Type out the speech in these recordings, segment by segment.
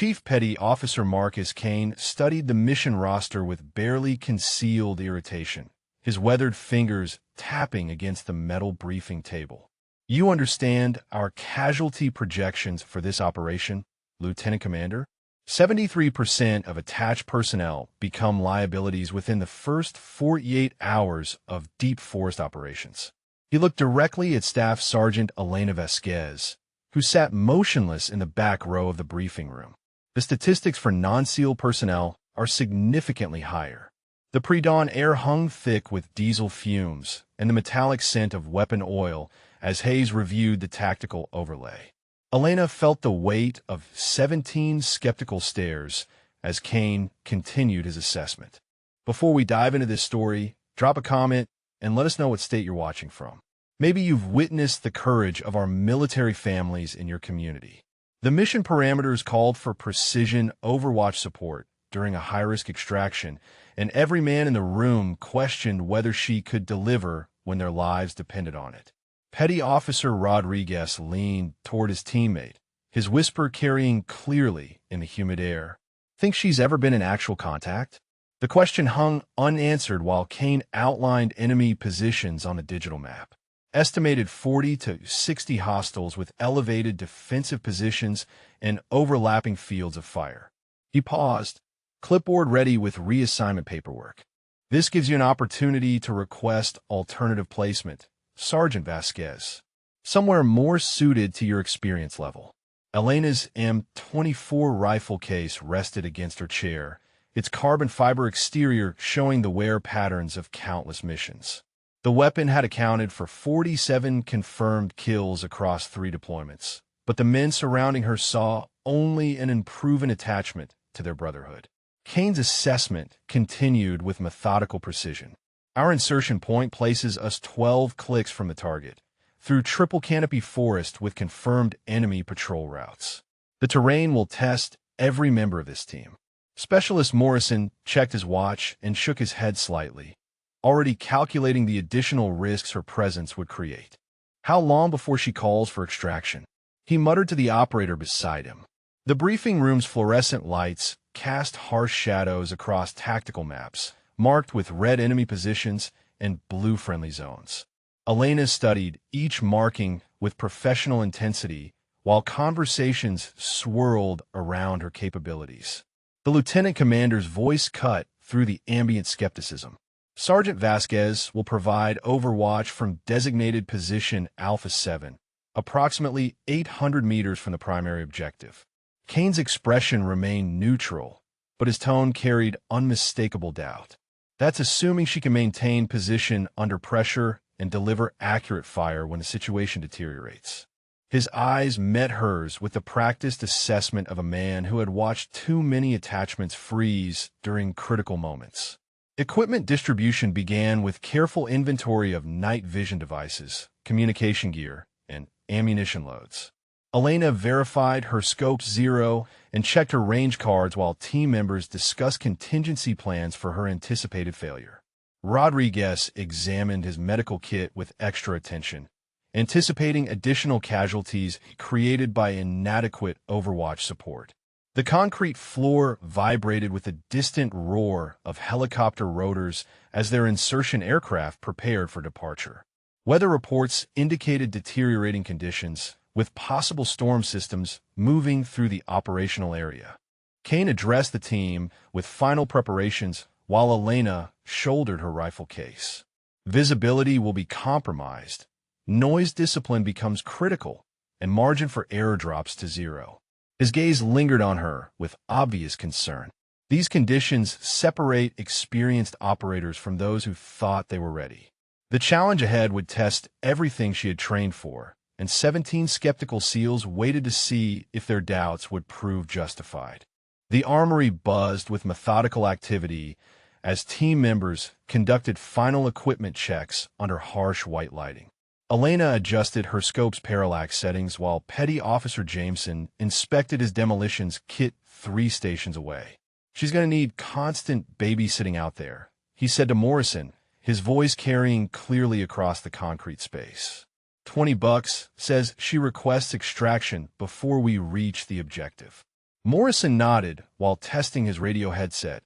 Chief Petty Officer Marcus Kane studied the mission roster with barely concealed irritation, his weathered fingers tapping against the metal briefing table. "You understand our casualty projections for this operation, Lieutenant Commander? 73% of attached personnel become liabilities within the first 48 hours of deep forest operations." He looked directly at Staff Sergeant Elena Vasquez, who sat motionless in the back row of the briefing room. "The statistics for non-SEAL personnel are significantly higher." The pre-dawn air hung thick with diesel fumes and the metallic scent of weapon oil as Hayes reviewed the tactical overlay. Elena felt the weight of 17 skeptical stares as Kane continued his assessment. Before we dive into this story, drop a comment and let us know what state you're watching from. Maybe you've witnessed the courage of our military families in your community. The mission parameters called for precision overwatch support during a high-risk extraction, and every man in the room questioned whether she could deliver when their lives depended on it. Petty Officer Rodriguez leaned toward his teammate, his whisper carrying clearly in the humid air. "Think she's ever been in actual contact?" The question hung unanswered while Kane outlined enemy positions on a digital map. Estimated 40 to 60 hostiles with elevated defensive positions and overlapping fields of fire. He paused, clipboard ready with reassignment paperwork. "This gives you an opportunity to request alternative placement, Sergeant Vasquez, somewhere more suited to your experience level." Elena's M24 rifle case rested against her chair, its carbon fiber exterior showing the wear patterns of countless missions. The weapon had accounted for 47 confirmed kills across 3 deployments, but the men surrounding her saw only an unproven attachment to their brotherhood. Kane's assessment continued with methodical precision. "Our insertion point places us 12 clicks from the target, through triple canopy forest with confirmed enemy patrol routes. The terrain will test every member of this team." Specialist Morrison checked his watch and shook his head slightly, already calculating the additional risks her presence would create. "How long before she calls for extraction?" he muttered to the operator beside him. The briefing room's fluorescent lights cast harsh shadows across tactical maps, marked with red enemy positions and blue friendly zones. Elena studied each marking with professional intensity while conversations swirled around her capabilities. The lieutenant commander's voice cut through the ambient skepticism. "Sergeant Vasquez will provide overwatch from designated position Alpha 7, approximately 800 meters from the primary objective." Kane's expression remained neutral, but his tone carried unmistakable doubt. "That's assuming she can maintain position under pressure and deliver accurate fire when the situation deteriorates." His eyes met hers with the practiced assessment of a man who had watched too many attachments freeze during critical moments. Equipment distribution began with careful inventory of night vision devices, communication gear, and ammunition loads. Elena verified her scope 0 and checked her range cards while team members discussed contingency plans for her anticipated failure. Rodriguez examined his medical kit with extra attention, anticipating additional casualties created by inadequate overwatch support. The concrete floor vibrated with the distant roar of helicopter rotors as their insertion aircraft prepared for departure. Weather reports indicated deteriorating conditions, with possible storm systems moving through the operational area. Kane addressed the team with final preparations while Elena shouldered her rifle case. Visibility will be compromised. Noise discipline becomes critical, and margin for error drops to 0. His gaze lingered on her with obvious concern. These conditions separate experienced operators from those who thought they were ready. The challenge ahead would test everything she had trained for, and 17 skeptical SEALs waited to see if their doubts would prove justified. The armory buzzed with methodical activity as team members conducted final equipment checks under harsh white lighting. Elena adjusted her scope's parallax settings while Petty Officer Jameson inspected his demolitions kit 3 stations away. "She's going to need constant babysitting out there," he said to Morrison, his voice carrying clearly across the concrete space. $20 says she requests extraction before we reach the objective. Morrison nodded while testing his radio headset,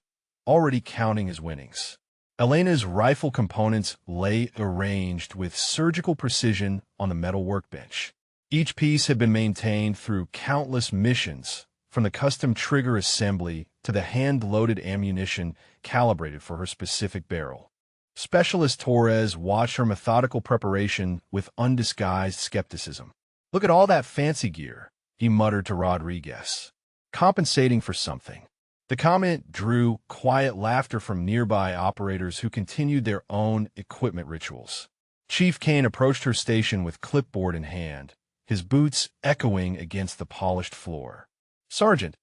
already counting his winnings. Elena's rifle components lay arranged with surgical precision on the metal workbench. Each piece had been maintained through countless missions, from the custom trigger assembly to the hand-loaded ammunition calibrated for her specific barrel. Specialist Torres watched her methodical preparation with undisguised skepticism. "Look at all that fancy gear," he muttered to Rodriguez, compensating for something. The comment drew quiet laughter from nearby operators who continued their own equipment rituals. Chief Kane approached her station with clipboard in hand, his boots echoing against the polished floor. "Sergeant,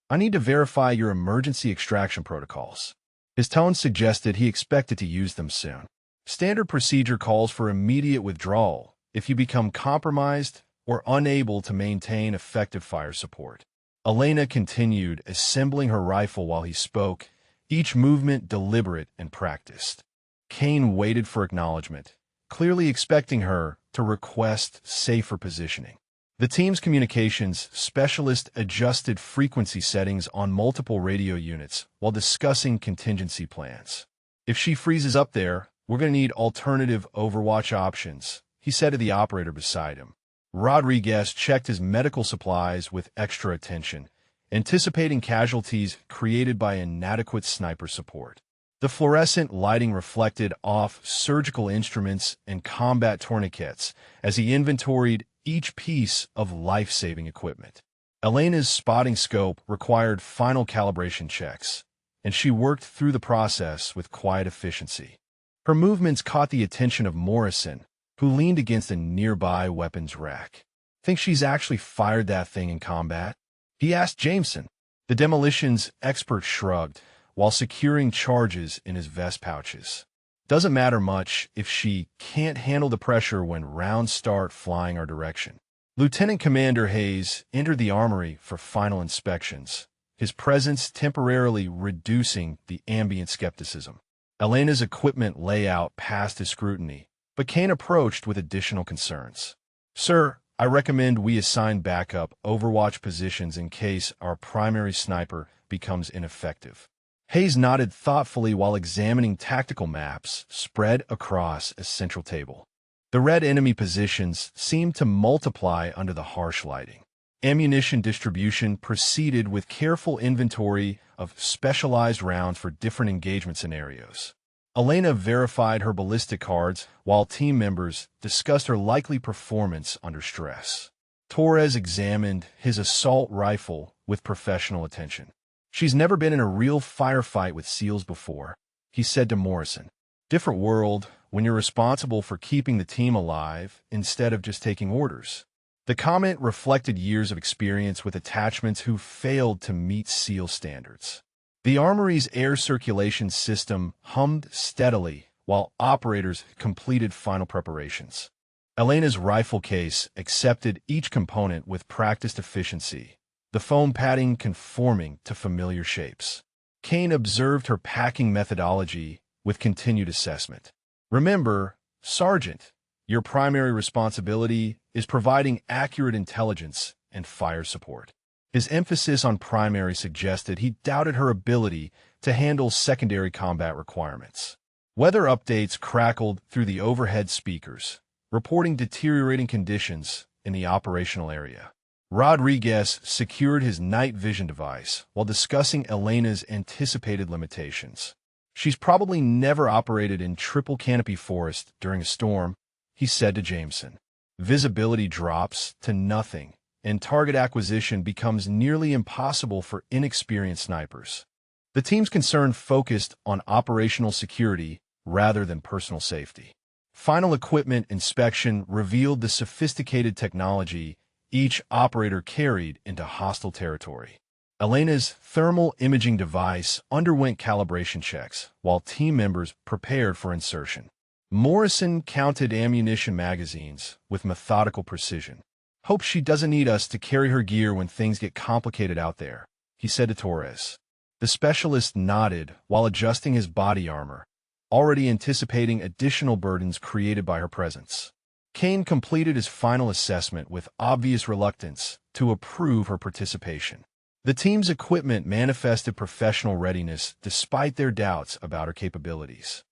I need to verify your emergency extraction protocols." His tone suggested he expected to use them soon. "Standard procedure calls for immediate withdrawal if you become compromised or unable to maintain effective fire support." Elena continued assembling her rifle while he spoke, each movement deliberate and practiced. Kane waited for acknowledgement, clearly expecting her to request safer positioning. The team's communications specialist adjusted frequency settings on multiple radio units while discussing contingency plans. "If she freezes up there, we're going to need alternative overwatch options," he said to the operator beside him. Rodriguez checked his medical supplies with extra attention, anticipating casualties created by inadequate sniper support. The fluorescent lighting reflected off surgical instruments and combat tourniquets as he inventoried each piece of life-saving equipment. Elena's spotting scope required final calibration checks, and she worked through the process with quiet efficiency. Her movements caught the attention of Morrison, who leaned against a nearby weapons rack. "Think she's actually fired that thing in combat?" he asked Jameson. The demolitions expert shrugged while securing charges in his vest pouches. "Doesn't matter much if she can't handle the pressure when rounds start flying our direction." Lieutenant Commander Hayes entered the armory for final inspections, his presence temporarily reducing the ambient skepticism. Elena's equipment layout passed his scrutiny, but Kane approached with additional concerns. "Sir, I recommend we assign backup Overwatch positions in case our primary sniper becomes ineffective." Hayes nodded thoughtfully while examining tactical maps spread across a central table. The red enemy positions seemed to multiply under the harsh lighting. Ammunition distribution proceeded with careful inventory of specialized rounds for different engagement scenarios. Elena verified her ballistic cards while team members discussed her likely performance under stress. Torres examined his assault rifle with professional attention. "She's never been in a real firefight with SEALs before," he said to Morrison. "Different world when you're responsible for keeping the team alive instead of just taking orders." The comment reflected years of experience with attachments who failed to meet SEAL standards. The armory's air circulation system hummed steadily while operators completed final preparations. Elena's rifle case accepted each component with practiced efficiency, the foam padding conforming to familiar shapes. Kane observed her packing methodology with continued assessment. "Remember, Sergeant, your primary responsibility is providing accurate intelligence and fire support." His emphasis on primary suggested he doubted her ability to handle secondary combat requirements. Weather updates crackled through the overhead speakers, reporting deteriorating conditions in the operational area. Rodriguez secured his night vision device while discussing Elena's anticipated limitations. "She's probably never operated in triple canopy forest during a storm," he said to Jameson. "Visibility drops to nothing, and target acquisition becomes nearly impossible for inexperienced snipers." The team's concern focused on operational security rather than personal safety. Final equipment inspection revealed the sophisticated technology each operator carried into hostile territory. Elena's thermal imaging device underwent calibration checks while team members prepared for insertion. Morrison counted ammunition magazines with methodical precision. "Hope she doesn't need us to carry her gear when things get complicated out there," he said to Torres. The specialist nodded while adjusting his body armor, already anticipating additional burdens created by her presence. Kane completed his final assessment with obvious reluctance to approve her participation. The team's equipment manifested professional readiness despite their doubts about her capabilities.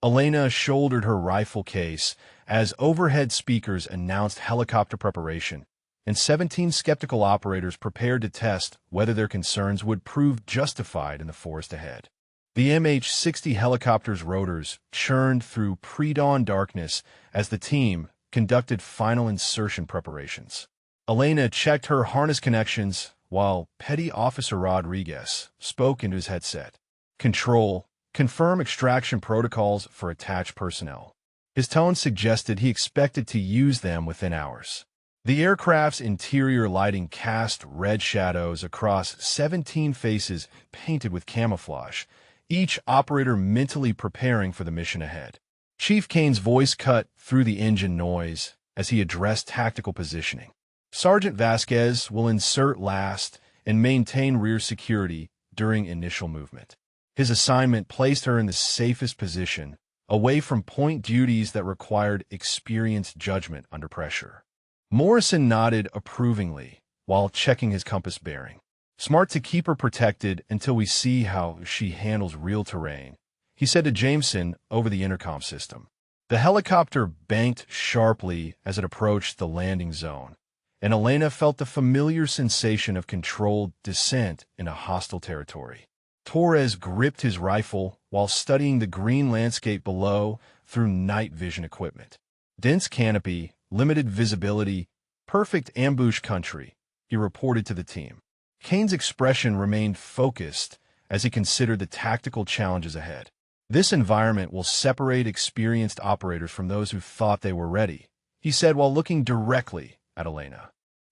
Elena shouldered her rifle case as overhead speakers announced helicopter preparation, and 17 skeptical operators prepared to test whether their concerns would prove justified in the forest ahead. The MH-60 helicopter's rotors churned through pre-dawn darkness as the team conducted final insertion preparations. Elena checked her harness connections while Petty Officer Rodriguez spoke into his headset. "Control, confirm extraction protocols for attached personnel." His tone suggested he expected to use them within hours. The aircraft's interior lighting cast red shadows across 17 faces painted with camouflage, each operator mentally preparing for the mission ahead. Chief Kane's voice cut through the engine noise as he addressed tactical positioning. "Sergeant Vasquez will insert last and maintain rear security during initial movement." His assignment placed her in the safest position, away from point duties that required experienced judgment under pressure. Morrison nodded approvingly while checking his compass bearing. "Smart to keep her protected until we see how she handles real terrain," he said to Jameson over the intercom system. The helicopter banked sharply as it approached the landing zone, and Elena felt the familiar sensation of controlled descent into hostile territory. Torres gripped his rifle while studying the green landscape below through night vision equipment. Dense canopy, limited visibility, perfect ambush country, he reported to the team. Kane's expression remained focused as he considered the tactical challenges ahead. "This environment will separate experienced operators from those who thought they were ready," he said while looking directly at Elena.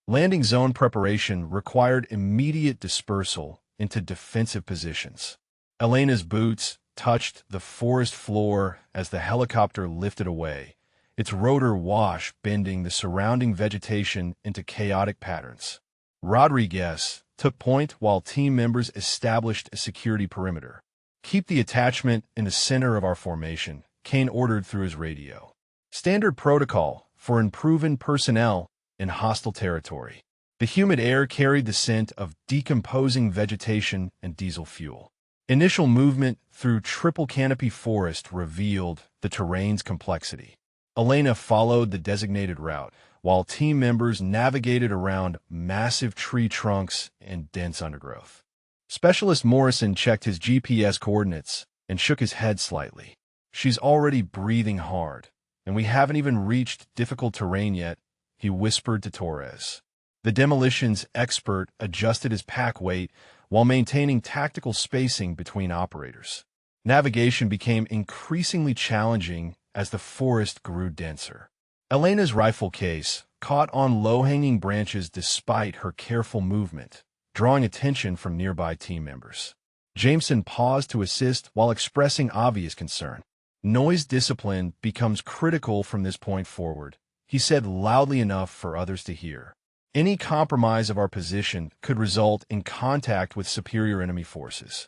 Landing zone preparation required immediate dispersal into defensive positions. Elena's boots touched the forest floor as the helicopter lifted away, its rotor wash bending the surrounding vegetation into chaotic patterns. Rodriguez took point while team members established a security perimeter. "Keep the attachment in the center of our formation," Kane ordered through his radio. Standard protocol for unproven personnel in hostile territory. The humid air carried the scent of decomposing vegetation and diesel fuel. Initial movement through triple canopy forest revealed the terrain's complexity. Elena followed the designated route, while team members navigated around massive tree trunks and dense undergrowth. Specialist Morrison checked his GPS coordinates and shook his head slightly. "She's already breathing hard, and we haven't even reached difficult terrain yet," he whispered to Torres. The demolitions expert adjusted his pack weight while maintaining tactical spacing between operators. Navigation became increasingly challenging as the forest grew denser. Elena's rifle case caught on low-hanging branches despite her careful movement, drawing attention from nearby team members. Jameson paused to assist while expressing obvious concern. "Noise discipline becomes critical from this point forward," he said loudly enough for others to hear. "Any compromise of our position could result in contact with superior enemy forces."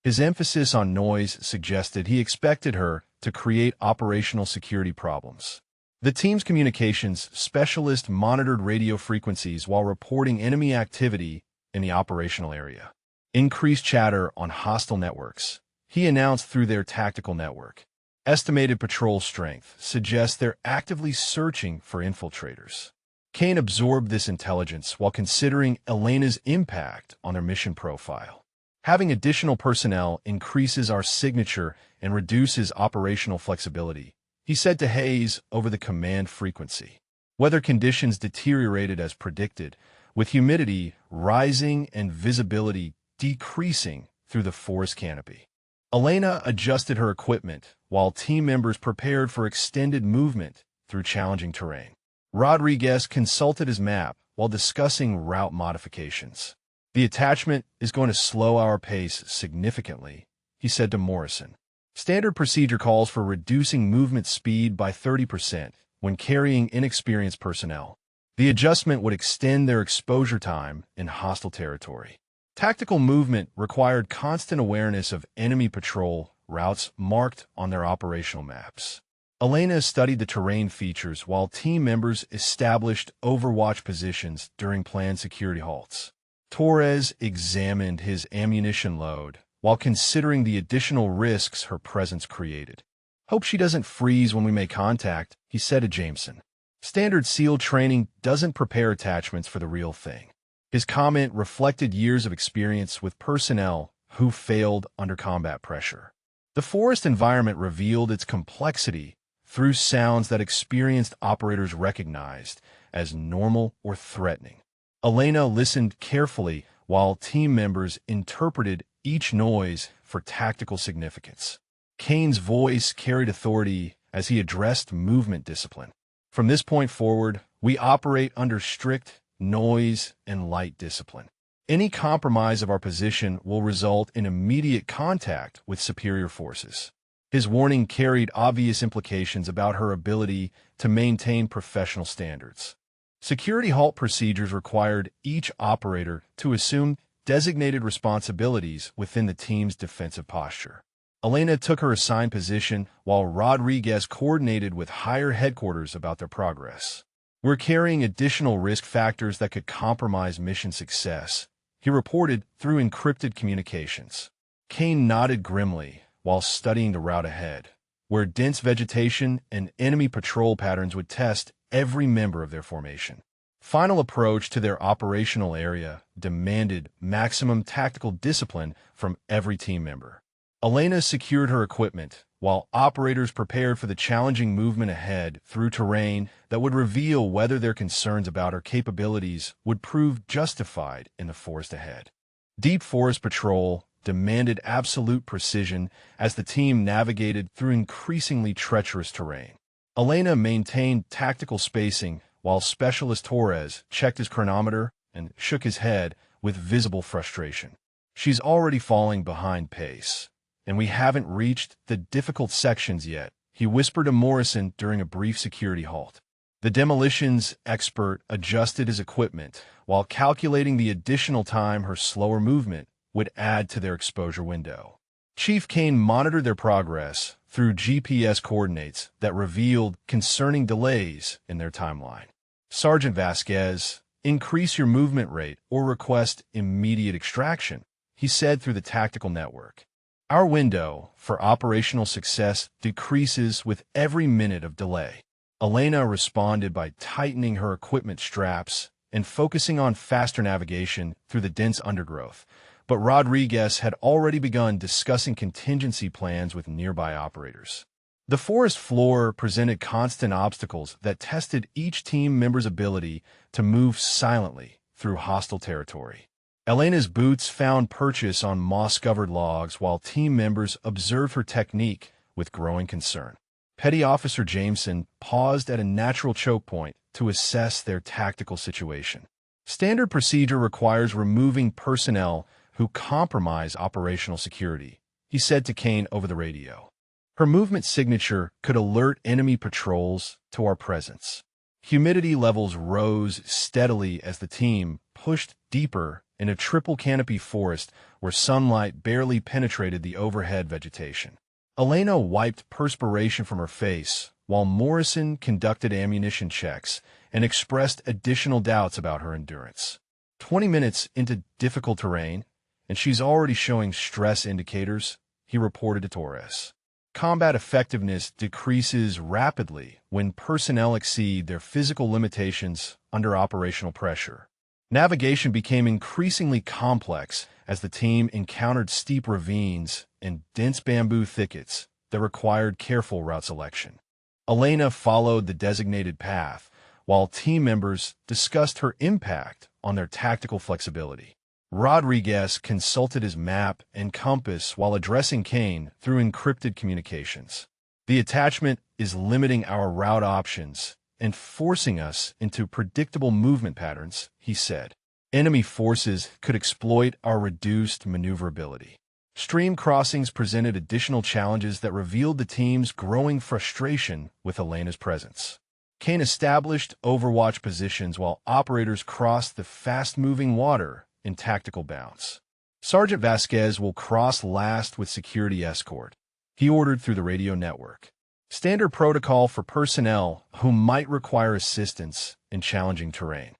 His emphasis on noise suggested he expected her to create operational security problems. The team's communications specialist monitored radio frequencies while reporting enemy activity in the operational area. "Increased chatter on hostile networks," he announced through their tactical network. "Estimated patrol strength suggests they're actively searching for infiltrators." Kane absorbed this intelligence while considering Elena's impact on their mission profile. "Having additional personnel increases our signature and reduces operational flexibility," he said to Hayes over the command frequency. Weather conditions deteriorated as predicted, with humidity rising and visibility decreasing through the forest canopy. Elena adjusted her equipment while team members prepared for extended movement through challenging terrain. Rodriguez consulted his map while discussing route modifications. "The attachment is going to slow our pace significantly," he said to Morrison. "Standard procedure calls for reducing movement speed by 30% when carrying inexperienced personnel. The adjustment would extend their exposure time in hostile territory." Tactical movement required constant awareness of enemy patrol routes marked on their operational maps. Elena studied the terrain features while team members established overwatch positions during planned security halts. Torres examined his ammunition load while considering the additional risks her presence created. "Hope she doesn't freeze when we make contact," he said to Jameson. Standard SEAL training doesn't prepare attachments for the real thing. His comment reflected years of experience with personnel who failed under combat pressure. The forest environment revealed its complexity through sounds that experienced operators recognized as normal or threatening. Elena listened carefully while team members interpreted each noise for tactical significance. Kane's voice carried authority as he addressed movement discipline. "From this point forward, we operate under strict noise and light discipline. Any compromise of our position will result in immediate contact with superior forces." His warning carried obvious implications about her ability to maintain professional standards. Security halt procedures required each operator to assume designated responsibilities within the team's defensive posture. Elena took her assigned position while Rodriguez coordinated with higher headquarters about their progress. "We're carrying additional risk factors that could compromise mission success," he reported through encrypted communications. Kane nodded grimly while studying the route ahead, where dense vegetation and enemy patrol patterns would test every member of their formation. Final approach to their operational area demanded maximum tactical discipline from every team member. Elena secured her equipment, while operators prepared for the challenging movement ahead through terrain that would reveal whether their concerns about her capabilities would prove justified in the forest ahead. Deep forest patrol demanded absolute precision as the team navigated through increasingly treacherous terrain. Elena maintained tactical spacing while Specialist Torres checked his chronometer and shook his head with visible frustration. "She's already falling behind pace, and we haven't reached the difficult sections yet," he whispered to Morrison during a brief security halt. The demolitions expert adjusted his equipment while calculating the additional time her slower movement would add to their exposure window. Chief Kane monitored their progress through GPS coordinates that revealed concerning delays in their timeline. "Sergeant Vasquez, increase your movement rate or request immediate extraction," he said through the tactical network. "Our window for operational success decreases with every minute of delay." Elena responded by tightening her equipment straps and focusing on faster navigation through the dense undergrowth, but Rodriguez had already begun discussing contingency plans with nearby operators. The forest floor presented constant obstacles that tested each team member's ability to move silently through hostile territory. Elena's boots found purchase on moss-covered logs while team members observed her technique with growing concern. Petty Officer Jameson paused at a natural choke point to assess their tactical situation. "Standard procedure requires removing personnel who compromise operational security," he said to Kane over the radio. "Her movement signature could alert enemy patrols to our presence." Humidity levels rose steadily as the team pushed deeper in a triple canopy forest where sunlight barely penetrated the overhead vegetation. Elena wiped perspiration from her face while Morrison conducted ammunition checks and expressed additional doubts about her endurance. 20 minutes into difficult terrain, and she's already showing stress indicators, he reported to Torres. Combat effectiveness decreases rapidly when personnel exceed their physical limitations under operational pressure. Navigation became increasingly complex as the team encountered steep ravines and dense bamboo thickets that required careful route selection. Elena followed the designated path, while team members discussed her impact on their tactical flexibility. Rodriguez consulted his map and compass while addressing Kane through encrypted communications. "The attachment is limiting our route options and forcing us into predictable movement patterns," he said. "Enemy forces could exploit our reduced maneuverability." Stream crossings presented additional challenges that revealed the team's growing frustration with Elena's presence. Kane established overwatch positions while operators crossed the fast-moving water in tactical bounds. "Sergeant Vasquez will cross last with security escort," he ordered through the radio network. Standard protocol for personnel who might require assistance in challenging terrain.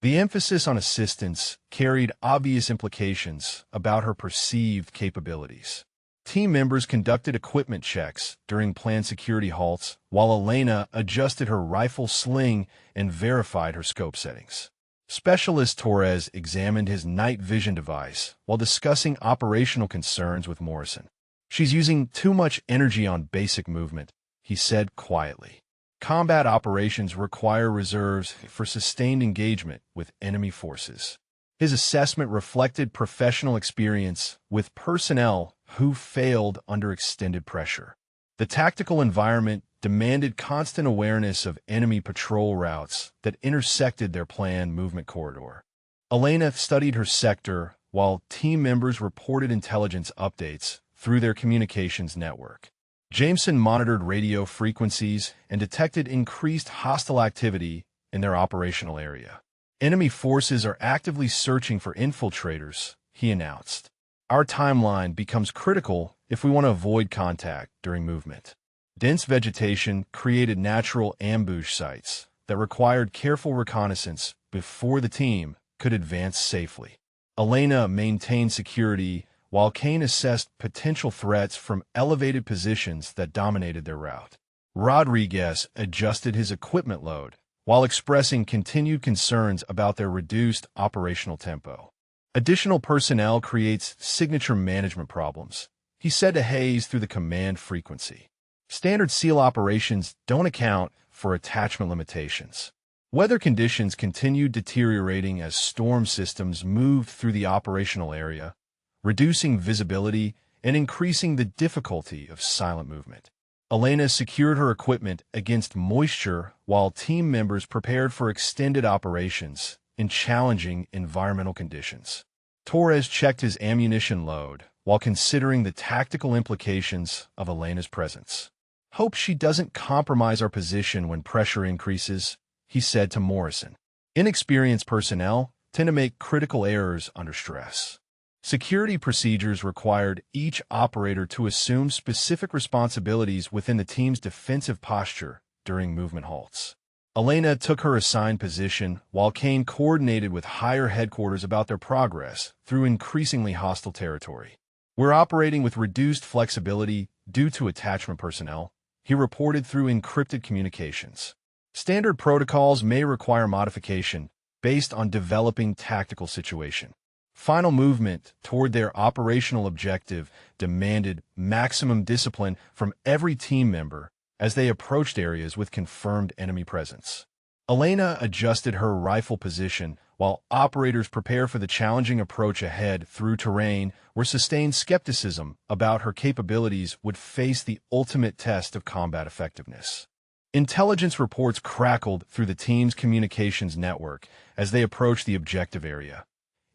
The emphasis on assistance carried obvious implications about her perceived capabilities. Team members conducted equipment checks during planned security halts, while Elena adjusted her rifle sling and verified her scope settings. Specialist Torres examined his night vision device while discussing operational concerns with Morrison. "She's using too much energy on basic movement," he said quietly. "Combat operations require reserves for sustained engagement with enemy forces." His assessment reflected professional experience with personnel who failed under extended pressure. The tactical environment demanded constant awareness of enemy patrol routes that intersected their planned movement corridor. Elena studied her sector while team members reported intelligence updates through their communications network. Jameson monitored radio frequencies and detected increased hostile activity in their operational area. "Enemy forces are actively searching for infiltrators," he announced. "Our timeline becomes critical if we want to avoid contact during movement." Dense vegetation created natural ambush sites that required careful reconnaissance before the team could advance safely. Elena maintained security while Kane assessed potential threats from elevated positions that dominated their route. Rodriguez adjusted his equipment load while expressing continued concerns about their reduced operational tempo. "Additional personnel creates signature management problems," he said to Hayes through the command frequency. "Standard SEAL operations don't account for attachment limitations." Weather conditions continued deteriorating as storm systems moved through the operational area, reducing visibility and increasing the difficulty of silent movement. Elena secured her equipment against moisture while team members prepared for extended operations in challenging environmental conditions. Torres checked his ammunition load while considering the tactical implications of Elena's presence. "Hope she doesn't compromise our position when pressure increases," he said to Morrison. "Inexperienced personnel tend to make critical errors under stress." Security procedures required each operator to assume specific responsibilities within the team's defensive posture during movement halts. Elena took her assigned position while Kane coordinated with higher headquarters about their progress through increasingly hostile territory. "We're operating with reduced flexibility due to attachment personnel," he reported through encrypted communications. "Standard protocols may require modification based on developing tactical situation." Final movement toward their operational objective demanded maximum discipline from every team member as they approached areas with confirmed enemy presence. Elena adjusted her rifle position while operators prepare for the challenging approach ahead through terrain where sustained skepticism about her capabilities would face the ultimate test of combat effectiveness. Intelligence reports crackled through the team's communications network as they approached the objective area,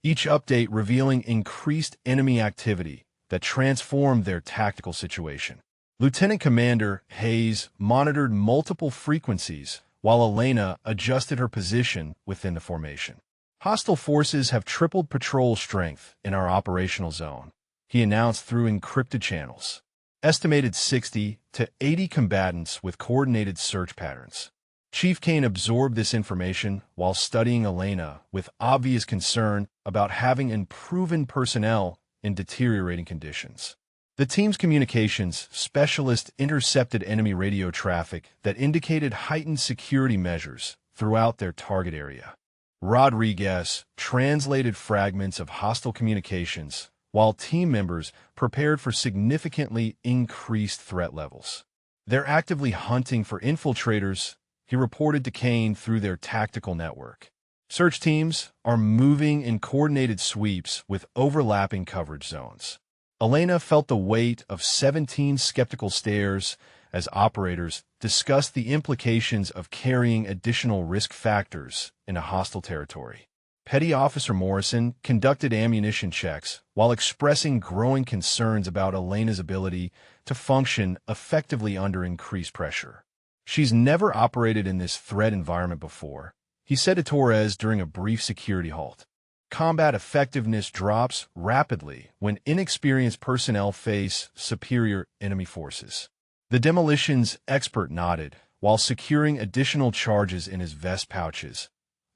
each update revealing increased enemy activity that transformed their tactical situation. Lieutenant Commander Hayes monitored multiple frequencies while Elena adjusted her position within the formation. "Hostile forces have tripled patrol strength in our operational zone," he announced through encrypted channels. "Estimated 60 to 80 combatants with coordinated search patterns." Chief Kane absorbed this information while studying Elena with obvious concern about having unproven personnel in deteriorating conditions. The team's communications specialist intercepted enemy radio traffic that indicated heightened security measures throughout their target area. Rodriguez translated fragments of hostile communications while team members prepared for significantly increased threat levels. "They're actively hunting for infiltrators," he reported to Kane through their tactical network. "Search teams are moving in coordinated sweeps with overlapping coverage zones." Elena felt the weight of 17 skeptical stares as operators discussed the implications of carrying additional risk factors in a hostile territory. Petty Officer Morrison conducted ammunition checks while expressing growing concerns about Elena's ability to function effectively under increased pressure. "She's never operated in this threat environment before," he said to Torres during a brief security halt. "Combat effectiveness drops rapidly when inexperienced personnel face superior enemy forces." The demolitions expert nodded while securing additional charges in his vest pouches,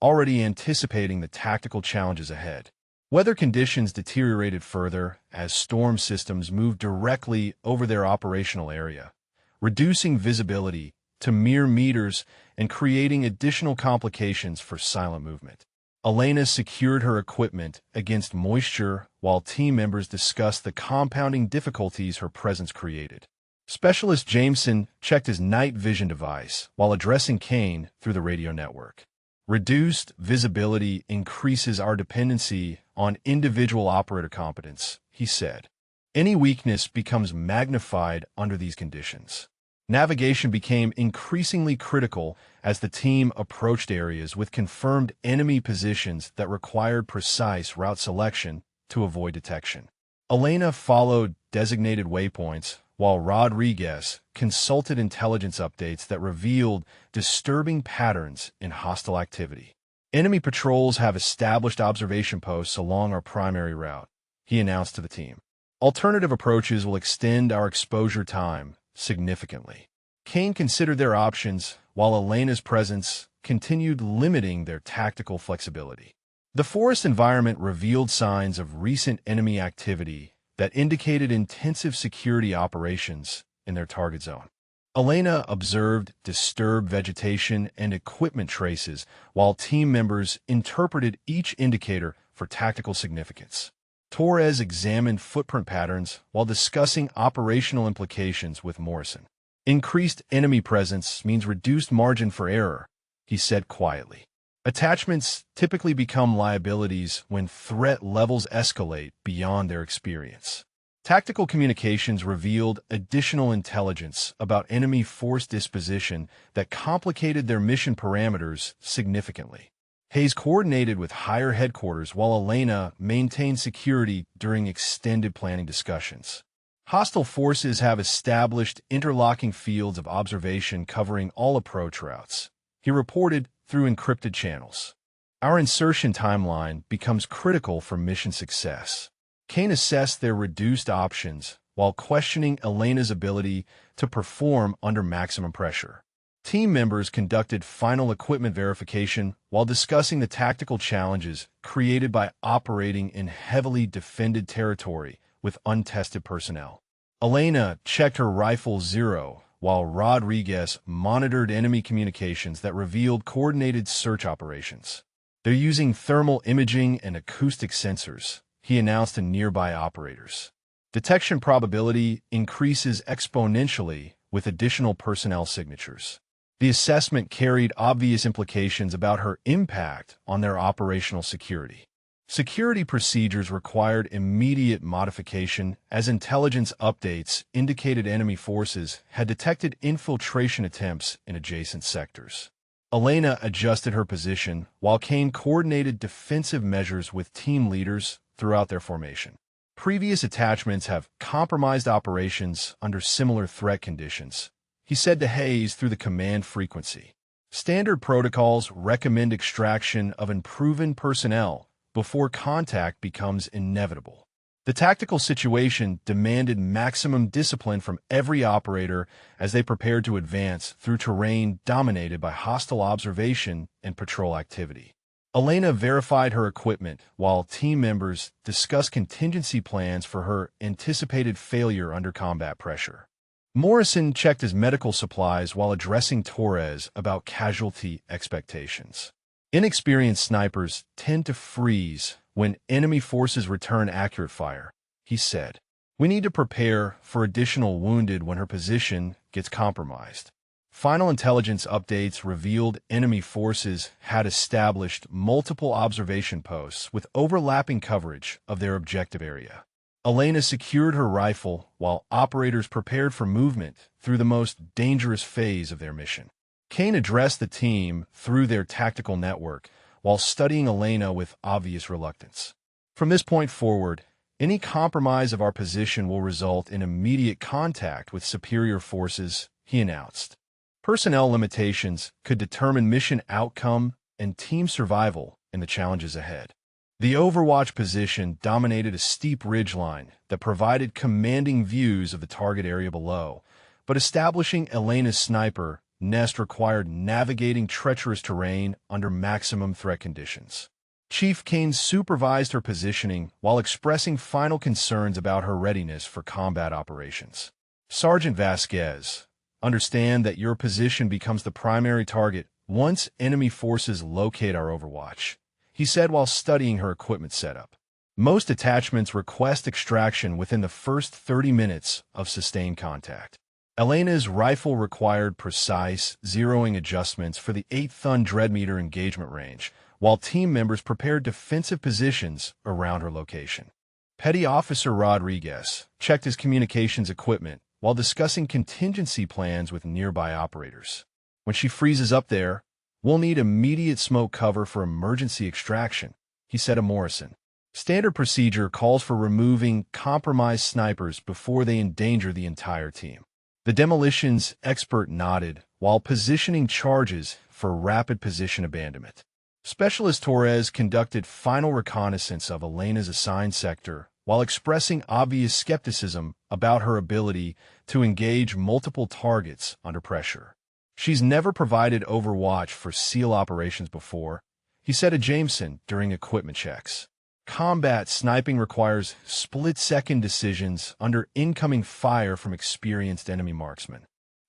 already anticipating the tactical challenges ahead. Weather conditions deteriorated further as storm systems moved directly over their operational area, reducing visibility to mere meters and creating additional complications for silent movement. Elena secured her equipment against moisture while team members discussed the compounding difficulties her presence created. Specialist Jameson checked his night vision device while addressing Kane through the radio network. Reduced visibility increases our dependency on individual operator competence, he said. Any weakness becomes magnified under these conditions. Navigation became increasingly critical as the team approached areas with confirmed enemy positions that required precise route selection to avoid detection. Elena followed designated waypoints, while Rodriguez consulted intelligence updates that revealed disturbing patterns in hostile activity. Enemy patrols have established observation posts along our primary route, he announced to the team. Alternative approaches will extend our exposure time significantly. Kane considered their options, while Elena's presence continued limiting their tactical flexibility. The forest environment revealed signs of recent enemy activity that indicated intensive security operations in their target zone. Elena observed disturbed vegetation and equipment traces, while team members interpreted each indicator for tactical significance. Torres examined footprint patterns while discussing operational implications with Morrison. Increased enemy presence means reduced margin for error, he said quietly. Attachments typically become liabilities when threat levels escalate beyond their experience. Tactical communications revealed additional intelligence about enemy force disposition that complicated their mission parameters significantly. Hayes coordinated with higher headquarters while Elena maintained security during extended planning discussions. Hostile forces have established interlocking fields of observation covering all approach routes, he reported through encrypted channels. Our insertion timeline becomes critical for mission success. Kane assessed their reduced options while questioning Elena's ability to perform under maximum pressure. Team members conducted final equipment verification while discussing the tactical challenges created by operating in heavily defended territory with untested personnel. Elena checked her rifle zero, while Rodriguez monitored enemy communications that revealed coordinated search operations. They're using thermal imaging and acoustic sensors, he announced to nearby operators. Detection probability increases exponentially with additional personnel signatures. The assessment carried obvious implications about her impact on their operational security. Security procedures required immediate modification as intelligence updates indicated enemy forces had detected infiltration attempts in adjacent sectors. Elena adjusted her position while Kane coordinated defensive measures with team leaders throughout their formation. Previous attachments have compromised operations under similar threat conditions, he said to Hayes through the command frequency. Standard protocols recommend extraction of unproven personnel before contact becomes inevitable. The tactical situation demanded maximum discipline from every operator as they prepared to advance through terrain dominated by hostile observation and patrol activity. Elena verified her equipment while team members discussed contingency plans for her anticipated failure under combat pressure. Morrison checked his medical supplies while addressing Torres about casualty expectations. Inexperienced snipers tend to freeze when enemy forces return accurate fire, he said. We need to prepare for additional wounded when her position gets compromised. Final intelligence updates revealed enemy forces had established multiple observation posts with overlapping coverage of their objective area. Elena secured her rifle while operators prepared for movement through the most dangerous phase of their mission. Kane addressed the team through their tactical network while studying Elena with obvious reluctance. From this point forward, any compromise of our position will result in immediate contact with superior forces, he announced. Personnel limitations could determine mission outcome and team survival in the challenges ahead. The Overwatch position dominated a steep ridgeline that provided commanding views of the target area below, but establishing Elena's sniper nest required navigating treacherous terrain under maximum threat conditions. Chief Kane supervised her positioning while expressing final concerns about her readiness for combat operations. Sergeant Vasquez, understand that your position becomes the primary target once enemy forces locate our overwatch, he said while studying her equipment setup. Most attachments request extraction within the first 30 minutes of sustained contact. Elena's rifle required precise, zeroing adjustments for the 8-thun meter engagement range, while team members prepared defensive positions around her location. Petty Officer Rodriguez checked his communications equipment while discussing contingency plans with nearby operators. When she freezes up there, we'll need immediate smoke cover for emergency extraction, he said to Morrison. Standard procedure calls for removing compromised snipers before they endanger the entire team. The demolitions expert nodded while positioning charges for rapid position abandonment. Specialist Torres conducted final reconnaissance of Elena's assigned sector while expressing obvious skepticism about her ability to engage multiple targets under pressure. She's never provided overwatch for SEAL operations before, he said to Jameson during equipment checks. Combat sniping requires split-second decisions under incoming fire from experienced enemy marksmen.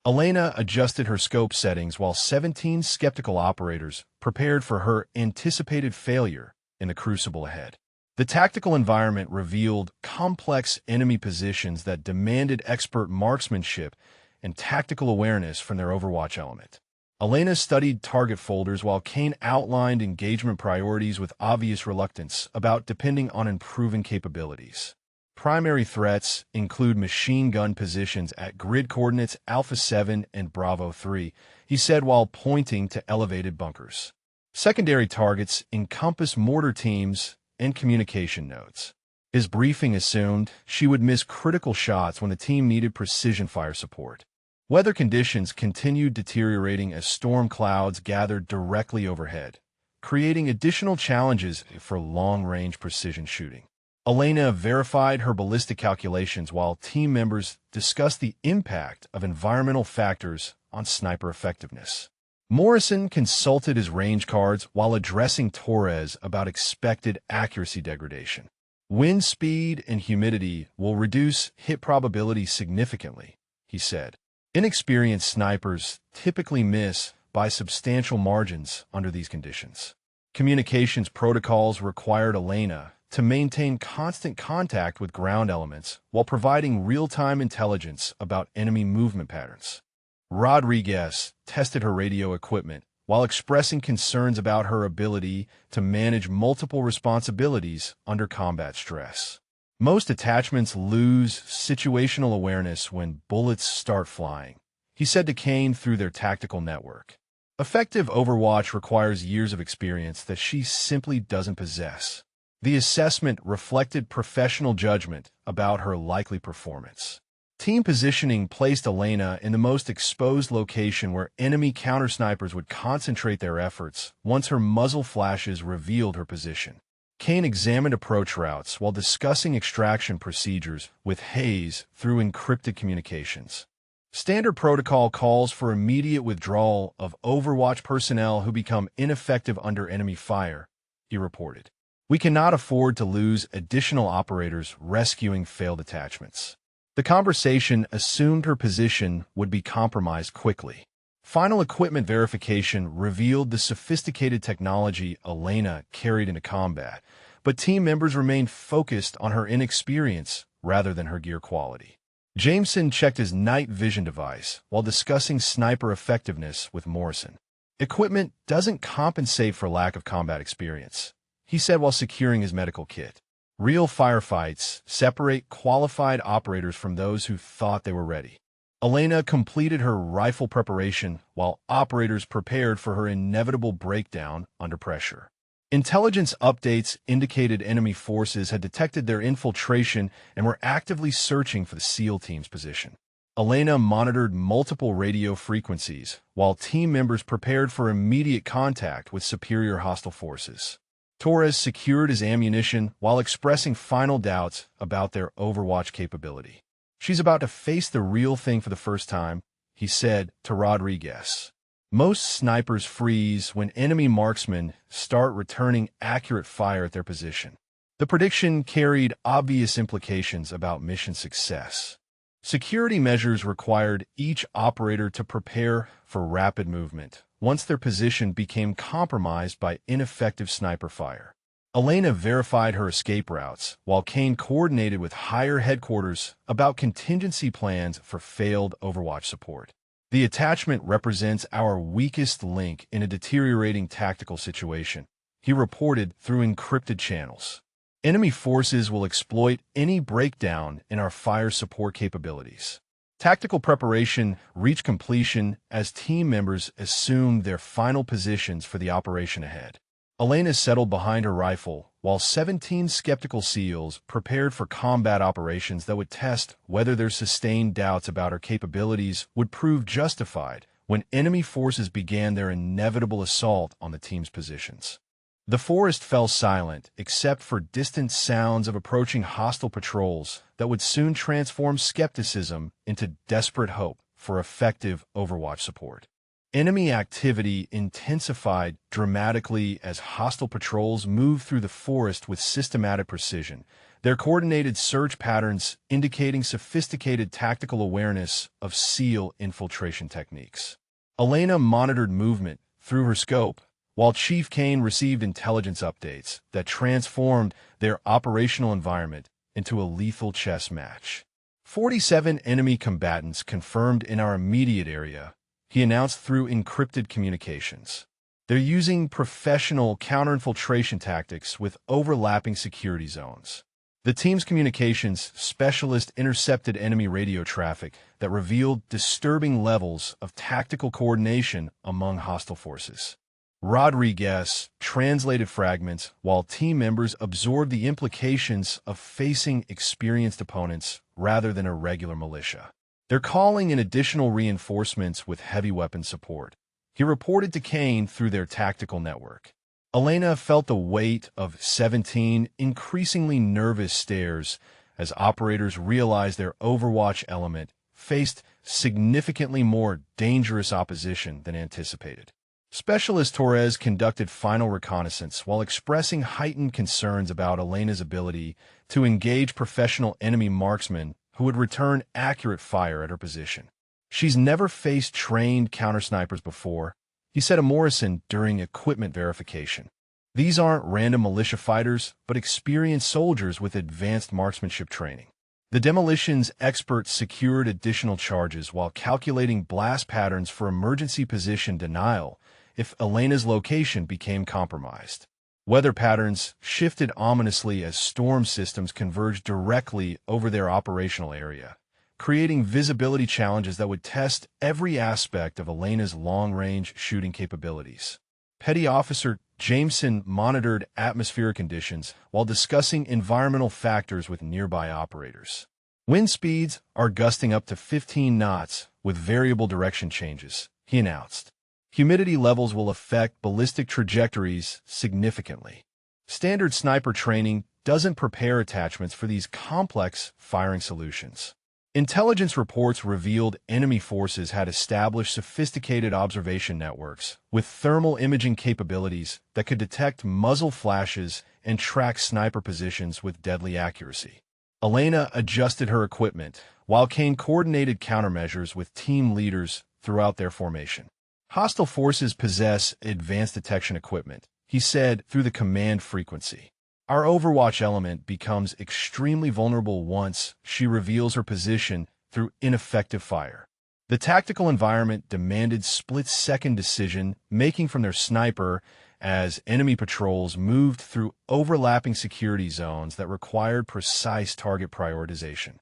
Elena adjusted her scope settings while 17 skeptical operators prepared for her anticipated failure in the crucible ahead. The tactical environment revealed complex enemy positions that demanded expert marksmanship and tactical awareness from their Overwatch element. Elena studied target folders while Kane outlined engagement priorities with obvious reluctance about depending on improving capabilities. Primary threats include machine gun positions at grid coordinates Alpha 7 and Bravo 3, he said while pointing to elevated bunkers. Secondary targets encompass mortar teams and communication nodes. His briefing assumed she would miss critical shots when the team needed precision fire support. Weather conditions continued deteriorating as storm clouds gathered directly overhead, creating additional challenges for long-range precision shooting. Elena verified her ballistic calculations while team members discussed the impact of environmental factors on sniper effectiveness. Morrison consulted his range cards while addressing Torres about expected accuracy degradation. Wind speed and humidity will reduce hit probability significantly, he said. Inexperienced snipers typically miss by substantial margins under these conditions. Communications protocols required Elena to maintain constant contact with ground elements while providing real-time intelligence about enemy movement patterns. Rodriguez tested her radio equipment while expressing concerns about her ability to manage multiple responsibilities under combat stress. Most attachments lose situational awareness when bullets start flying, he said to Kane through their tactical network. Effective Overwatch requires years of experience that she simply doesn't possess. The assessment reflected professional judgment about her likely performance. Team positioning placed Elena in the most exposed location where enemy counter-snipers would concentrate their efforts once her muzzle flashes revealed her position. Kane examined approach routes while discussing extraction procedures with Hayes through encrypted communications. Standard protocol calls for immediate withdrawal of Overwatch personnel who become ineffective under enemy fire, he reported. We cannot afford to lose additional operators rescuing failed attachments. The conversation assumed her position would be compromised quickly. Final equipment verification revealed the sophisticated technology Elena carried into combat, but team members remained focused on her inexperience rather than her gear quality. Jameson checked his night vision device while discussing sniper effectiveness with Morrison. Equipment doesn't compensate for lack of combat experience, he said while securing his medical kit. Real firefights separate qualified operators from those who thought they were ready. Elena completed her rifle preparation while operators prepared for her inevitable breakdown under pressure. Intelligence updates indicated enemy forces had detected their infiltration and were actively searching for the SEAL team's position. Elena monitored multiple radio frequencies while team members prepared for immediate contact with superior hostile forces. Torres secured his ammunition while expressing final doubts about their Overwatch capability. She's about to face the real thing for the first time, he said to Rodriguez. Most snipers freeze when enemy marksmen start returning accurate fire at their position. The prediction carried obvious implications about mission success. Security measures required each operator to prepare for rapid movement once their position became compromised by ineffective sniper fire. Elena verified her escape routes, while Kane coordinated with higher headquarters about contingency plans for failed Overwatch support. The attachment represents our weakest link in a deteriorating tactical situation, he reported through encrypted channels. Enemy forces will exploit any breakdown in our fire support capabilities. Tactical preparation reached completion as team members assumed their final positions for the operation ahead. Elena settled behind her rifle, while 17 skeptical SEALs prepared for combat operations that would test whether their sustained doubts about her capabilities would prove justified when enemy forces began their inevitable assault on the team's positions. The forest fell silent except for distant sounds of approaching hostile patrols that would soon transform skepticism into desperate hope for effective Overwatch support. Enemy activity intensified dramatically as hostile patrols moved through the forest with systematic precision, their coordinated search patterns indicating sophisticated tactical awareness of SEAL infiltration techniques. Elena monitored movement through her scope, while Chief Kane received intelligence updates that transformed their operational environment into a lethal chess match. 47 enemy combatants confirmed in our immediate area, he announced through encrypted communications. They're using professional counterinfiltration tactics with overlapping security zones. The team's communications specialist intercepted enemy radio traffic that revealed disturbing levels of tactical coordination among hostile forces. Rodriguez translated fragments while team members absorbed the implications of facing experienced opponents rather than a regular militia. They're calling in additional reinforcements with heavy weapon support, he reported to Kane through their tactical network. Elena felt the weight of 17 increasingly nervous stares as operators realized their Overwatch element faced significantly more dangerous opposition than anticipated. Specialist Torres conducted final reconnaissance while expressing heightened concerns about Elena's ability to engage professional enemy marksmen who would return accurate fire at her position. She's never faced trained counter-snipers before, he said to Morrison during equipment verification. These aren't random militia fighters, but experienced soldiers with advanced marksmanship training. The demolitions experts secured additional charges while calculating blast patterns for emergency position denial if Elena's location became compromised. Weather patterns shifted ominously as storm systems converged directly over their operational area, creating visibility challenges that would test every aspect of Elena's long-range shooting capabilities. Petty Officer Jameson monitored atmospheric conditions while discussing environmental factors with nearby operators. Wind speeds are gusting up to 15 knots with variable direction changes, he announced. Humidity levels will affect ballistic trajectories significantly. Standard sniper training doesn't prepare attachments for these complex firing solutions. Intelligence reports revealed enemy forces had established sophisticated observation networks with thermal imaging capabilities that could detect muzzle flashes and track sniper positions with deadly accuracy. Elena adjusted her equipment, while Kane coordinated countermeasures with team leaders throughout their formation. Hostile forces possess advanced detection equipment, he said through the command frequency. Our Overwatch element becomes extremely vulnerable once she reveals her position through ineffective fire. The tactical environment demanded split-second decision-making from their sniper as enemy patrols moved through overlapping security zones that required precise target prioritization.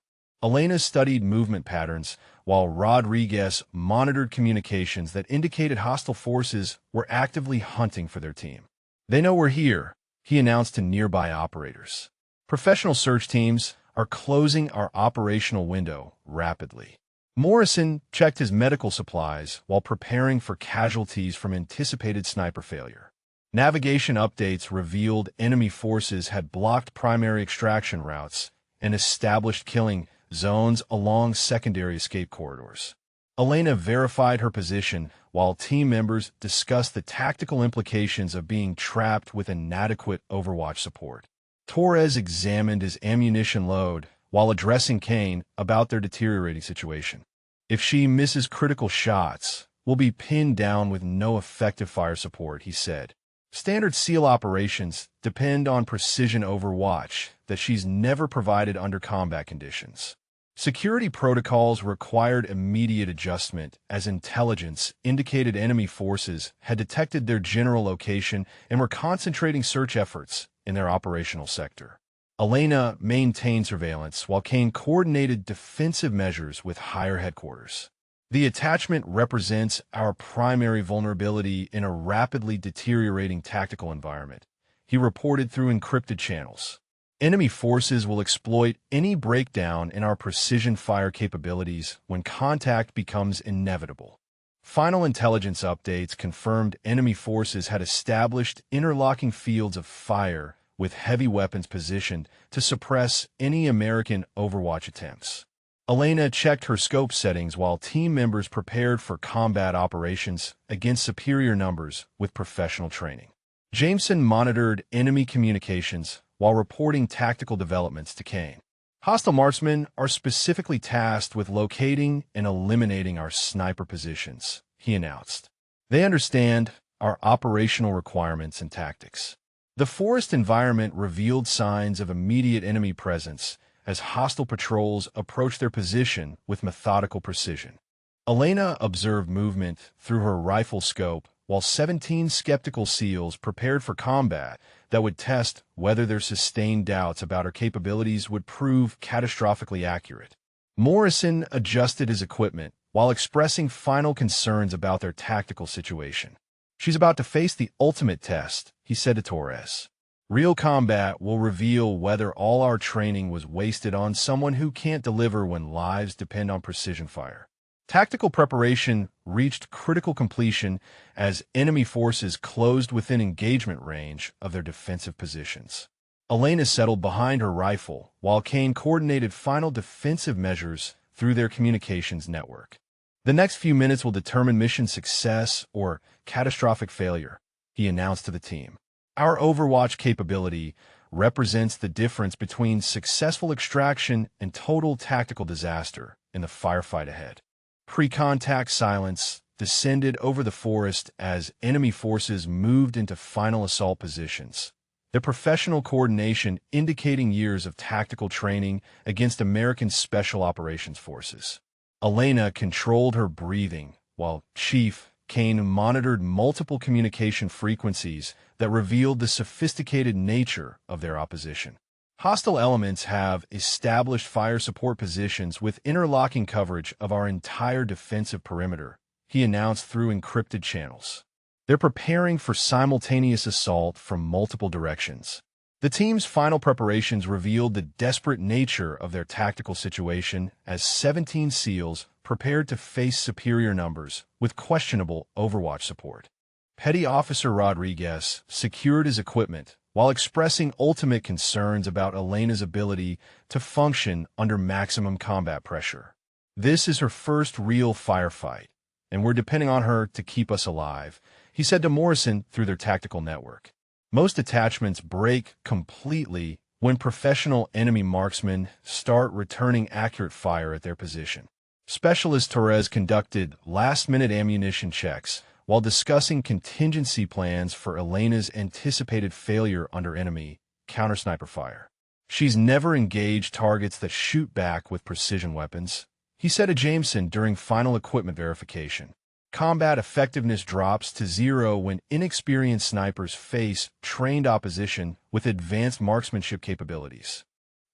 Elena studied movement patterns, while Rodriguez monitored communications that indicated hostile forces were actively hunting for their team. They know we're here, he announced to nearby operators. Professional search teams are closing our operational window rapidly. Morrison checked his medical supplies while preparing for casualties from anticipated sniper failure. Navigation updates revealed enemy forces had blocked primary extraction routes and established killing zones along secondary escape corridors. Elena verified her position while team members discussed the tactical implications of being trapped with inadequate Overwatch support. Torres examined his ammunition load while addressing Kane about their deteriorating situation. If she misses critical shots, we'll be pinned down with no effective fire support, he said. Standard SEAL operations depend on precision Overwatch that she's never provided under combat conditions. Security protocols required immediate adjustment as intelligence indicated enemy forces had detected their general location and were concentrating search efforts in their operational sector. Elena maintained surveillance while Kane coordinated defensive measures with higher headquarters. The attachment represents our primary vulnerability in a rapidly deteriorating tactical environment, he reported through encrypted channels. Enemy forces will exploit any breakdown in our precision fire capabilities when contact becomes inevitable. Final intelligence updates confirmed enemy forces had established interlocking fields of fire with heavy weapons positioned to suppress any American Overwatch attempts. Elena checked her scope settings while team members prepared for combat operations against superior numbers with professional training. Jameson monitored enemy communications while reporting tactical developments to Kane. Hostile marksmen are specifically tasked with locating and eliminating our sniper positions, he announced. They understand our operational requirements and tactics. The forest environment revealed signs of immediate enemy presence as hostile patrols approached their position with methodical precision. Elena observed movement through her rifle scope while 17 skeptical SEALs prepared for combat that would test whether their sustained doubts about her capabilities would prove catastrophically accurate. Morrison adjusted his equipment while expressing final concerns about their tactical situation. She's about to face the ultimate test, he said to Torres. Real combat will reveal whether all our training was wasted on someone who can't deliver when lives depend on precision fire. Tactical preparation reached critical completion as enemy forces closed within engagement range of their defensive positions. Elena settled behind her rifle while Kane coordinated final defensive measures through their communications network. The next few minutes will determine mission success or catastrophic failure, he announced to the team. Our Overwatch capability represents the difference between successful extraction and total tactical disaster in the firefight ahead. Pre-contact silence descended over the forest as enemy forces moved into final assault positions, their professional coordination indicating years of tactical training against American Special Operations Forces. Elena controlled her breathing, while Chief Kane monitored multiple communication frequencies that revealed the sophisticated nature of their opposition. Hostile elements have established fire support positions with interlocking coverage of our entire defensive perimeter, he announced through encrypted channels. They're preparing for simultaneous assault from multiple directions. The team's final preparations revealed the desperate nature of their tactical situation as 17 SEALs prepared to face superior numbers with questionable Overwatch support. Petty Officer Rodriguez secured his equipment while expressing ultimate concerns about Elena's ability to function under maximum combat pressure. This is her first real firefight, and we're depending on her to keep us alive, he said to Morrison through their tactical network. Most attachments break completely when professional enemy marksmen start returning accurate fire at their position. Specialist Torres conducted last-minute ammunition checks while discussing contingency plans for Elena's anticipated failure under enemy counter-sniper fire. She's never engaged targets that shoot back with precision weapons, he said to Jameson during final equipment verification. Combat effectiveness drops to zero when inexperienced snipers face trained opposition with advanced marksmanship capabilities.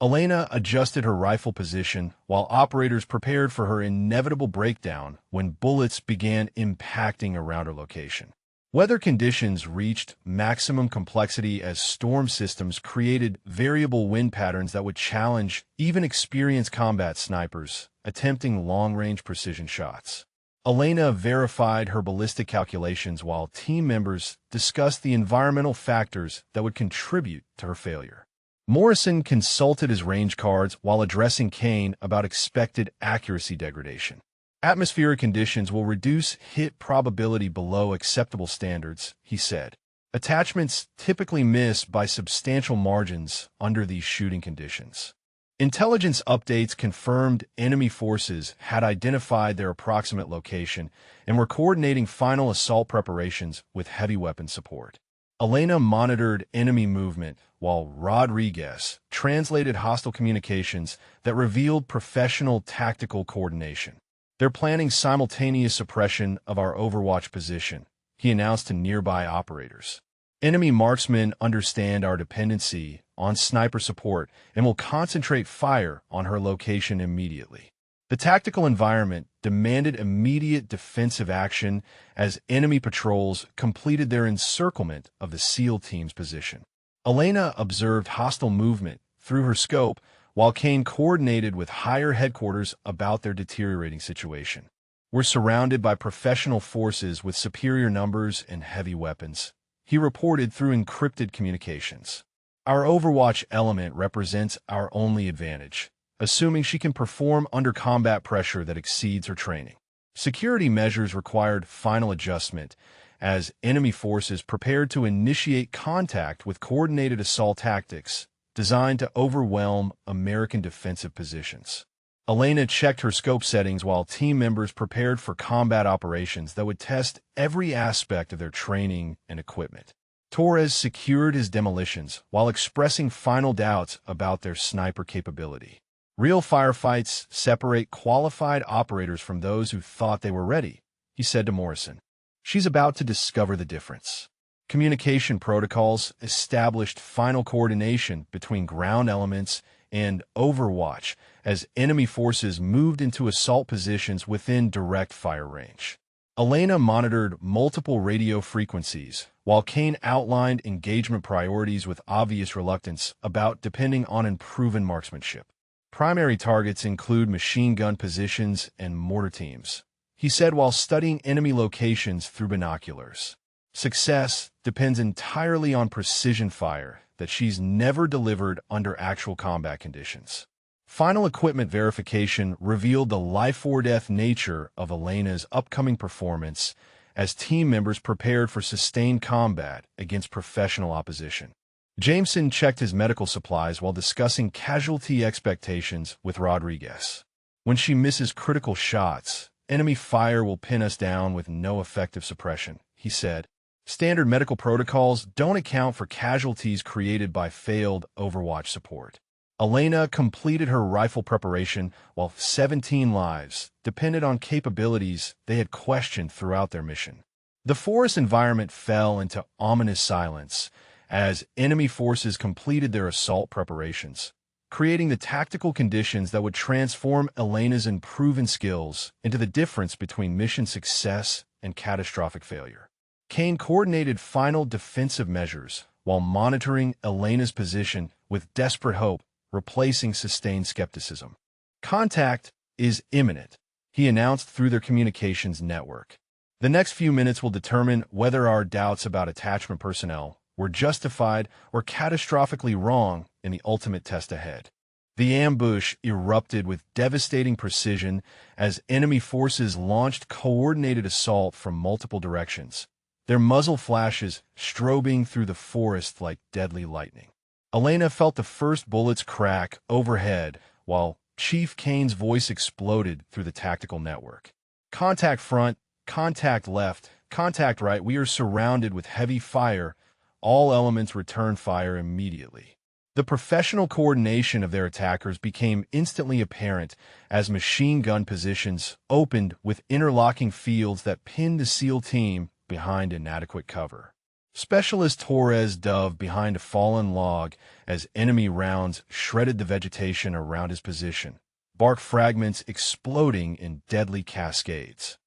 Elena adjusted her rifle position while operators prepared for her inevitable breakdown when bullets began impacting around her location. Weather conditions reached maximum complexity as storm systems created variable wind patterns that would challenge even experienced combat snipers attempting long-range precision shots. Elena verified her ballistic calculations while team members discussed the environmental factors that would contribute to her failure. Morrison consulted his range cards while addressing Kane about expected accuracy degradation. Atmospheric conditions will reduce hit probability below acceptable standards, he said. Attachments typically miss by substantial margins under these shooting conditions. Intelligence updates confirmed enemy forces had identified their approximate location and were coordinating final assault preparations with heavy weapon support. Elena monitored enemy movement, while Rodriguez translated hostile communications that revealed professional tactical coordination. They're planning simultaneous suppression of our Overwatch position, he announced to nearby operators. Enemy marksmen understand our dependency on sniper support and will concentrate fire on her location immediately. The tactical environment demanded immediate defensive action as enemy patrols completed their encirclement of the SEAL team's position. Elena observed hostile movement through her scope, while Kane coordinated with higher headquarters about their deteriorating situation. We're surrounded by professional forces with superior numbers and heavy weapons, he reported through encrypted communications. Our Overwatch element represents our only advantage, assuming she can perform under combat pressure that exceeds her training. Security measures required final adjustment as enemy forces prepared to initiate contact with coordinated assault tactics designed to overwhelm American defensive positions. Elena checked her scope settings while team members prepared for combat operations that would test every aspect of their training and equipment. Torres secured his demolitions while expressing final doubts about their sniper capability. Real firefights separate qualified operators from those who thought they were ready, he said to Morrison. She's about to discover the difference. Communication protocols established final coordination between ground elements and Overwatch as enemy forces moved into assault positions within direct fire range. Elena monitored multiple radio frequencies, while Kane outlined engagement priorities with obvious reluctance about depending on unproven marksmanship. Primary targets include machine gun positions and mortar teams, he said while studying enemy locations through binoculars. Success depends entirely on precision fire that she's never delivered under actual combat conditions. Final equipment verification revealed the life-or-death nature of Elena's upcoming performance as team members prepared for sustained combat against professional opposition. Jameson checked his medical supplies while discussing casualty expectations with Rodriguez. When she misses critical shots, enemy fire will pin us down with no effective suppression, he said. Standard medical protocols don't account for casualties created by failed Overwatch support. Elena completed her rifle preparation while 17 lives depended on capabilities they had questioned throughout their mission. The forest environment fell into ominous silence as enemy forces completed their assault preparations, creating the tactical conditions that would transform Elena's unproven skills into the difference between mission success and catastrophic failure. Kane coordinated final defensive measures while monitoring Elena's position with desperate hope, replacing sustained skepticism. Contact is imminent, he announced through their communications network. The next few minutes will determine whether our doubts about attachment personnel were justified or catastrophically wrong in the ultimate test ahead. The ambush erupted with devastating precision as enemy forces launched coordinated assault from multiple directions, their muzzle flashes strobing through the forest like deadly lightning. Elena felt the first bullets crack overhead while Chief Kane's voice exploded through the tactical network. Contact front, contact left, contact right. We are surrounded with heavy fire. All elements return fire immediately. The professional coordination of their attackers became instantly apparent as machine gun positions opened with interlocking fields that pinned the SEAL team behind inadequate cover. Specialist Torres dove behind a fallen log as enemy rounds shredded the vegetation around his position, bark fragments exploding in deadly cascades.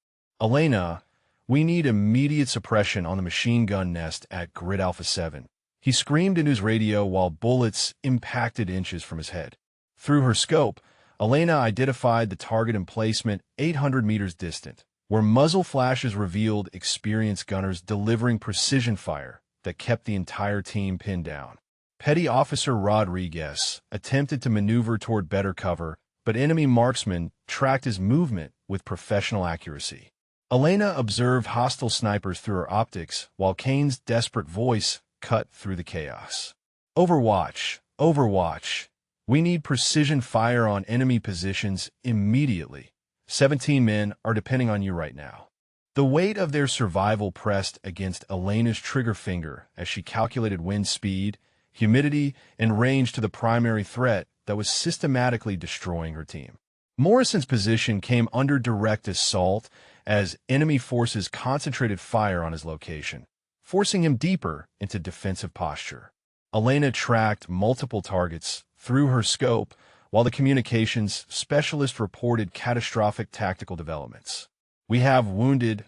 Elena, we need immediate suppression on the machine gun nest at Grid Alpha 7. He screamed into his radio while bullets impacted inches from his head. Through her scope, Elena identified the target emplacement 800 meters distant, where muzzle flashes revealed experienced gunners delivering precision fire that kept the entire team pinned down. Petty Officer Rodriguez attempted to maneuver toward better cover, but enemy marksmen tracked his movement with professional accuracy. Elena observed hostile snipers through her optics, while Kane's desperate voice cut through the chaos. Overwatch, Overwatch. We need precision fire on enemy positions immediately. 17 men are depending on you right now. The weight of their survival pressed against Elena's trigger finger as she calculated wind speed, humidity, and range to the primary threat that was systematically destroying her team. Morrison's position came under direct assault as enemy forces concentrated fire on his location, forcing him deeper into defensive posture. Elena tracked multiple targets through her scope, while the communications specialist reported catastrophic tactical developments. We have wounded.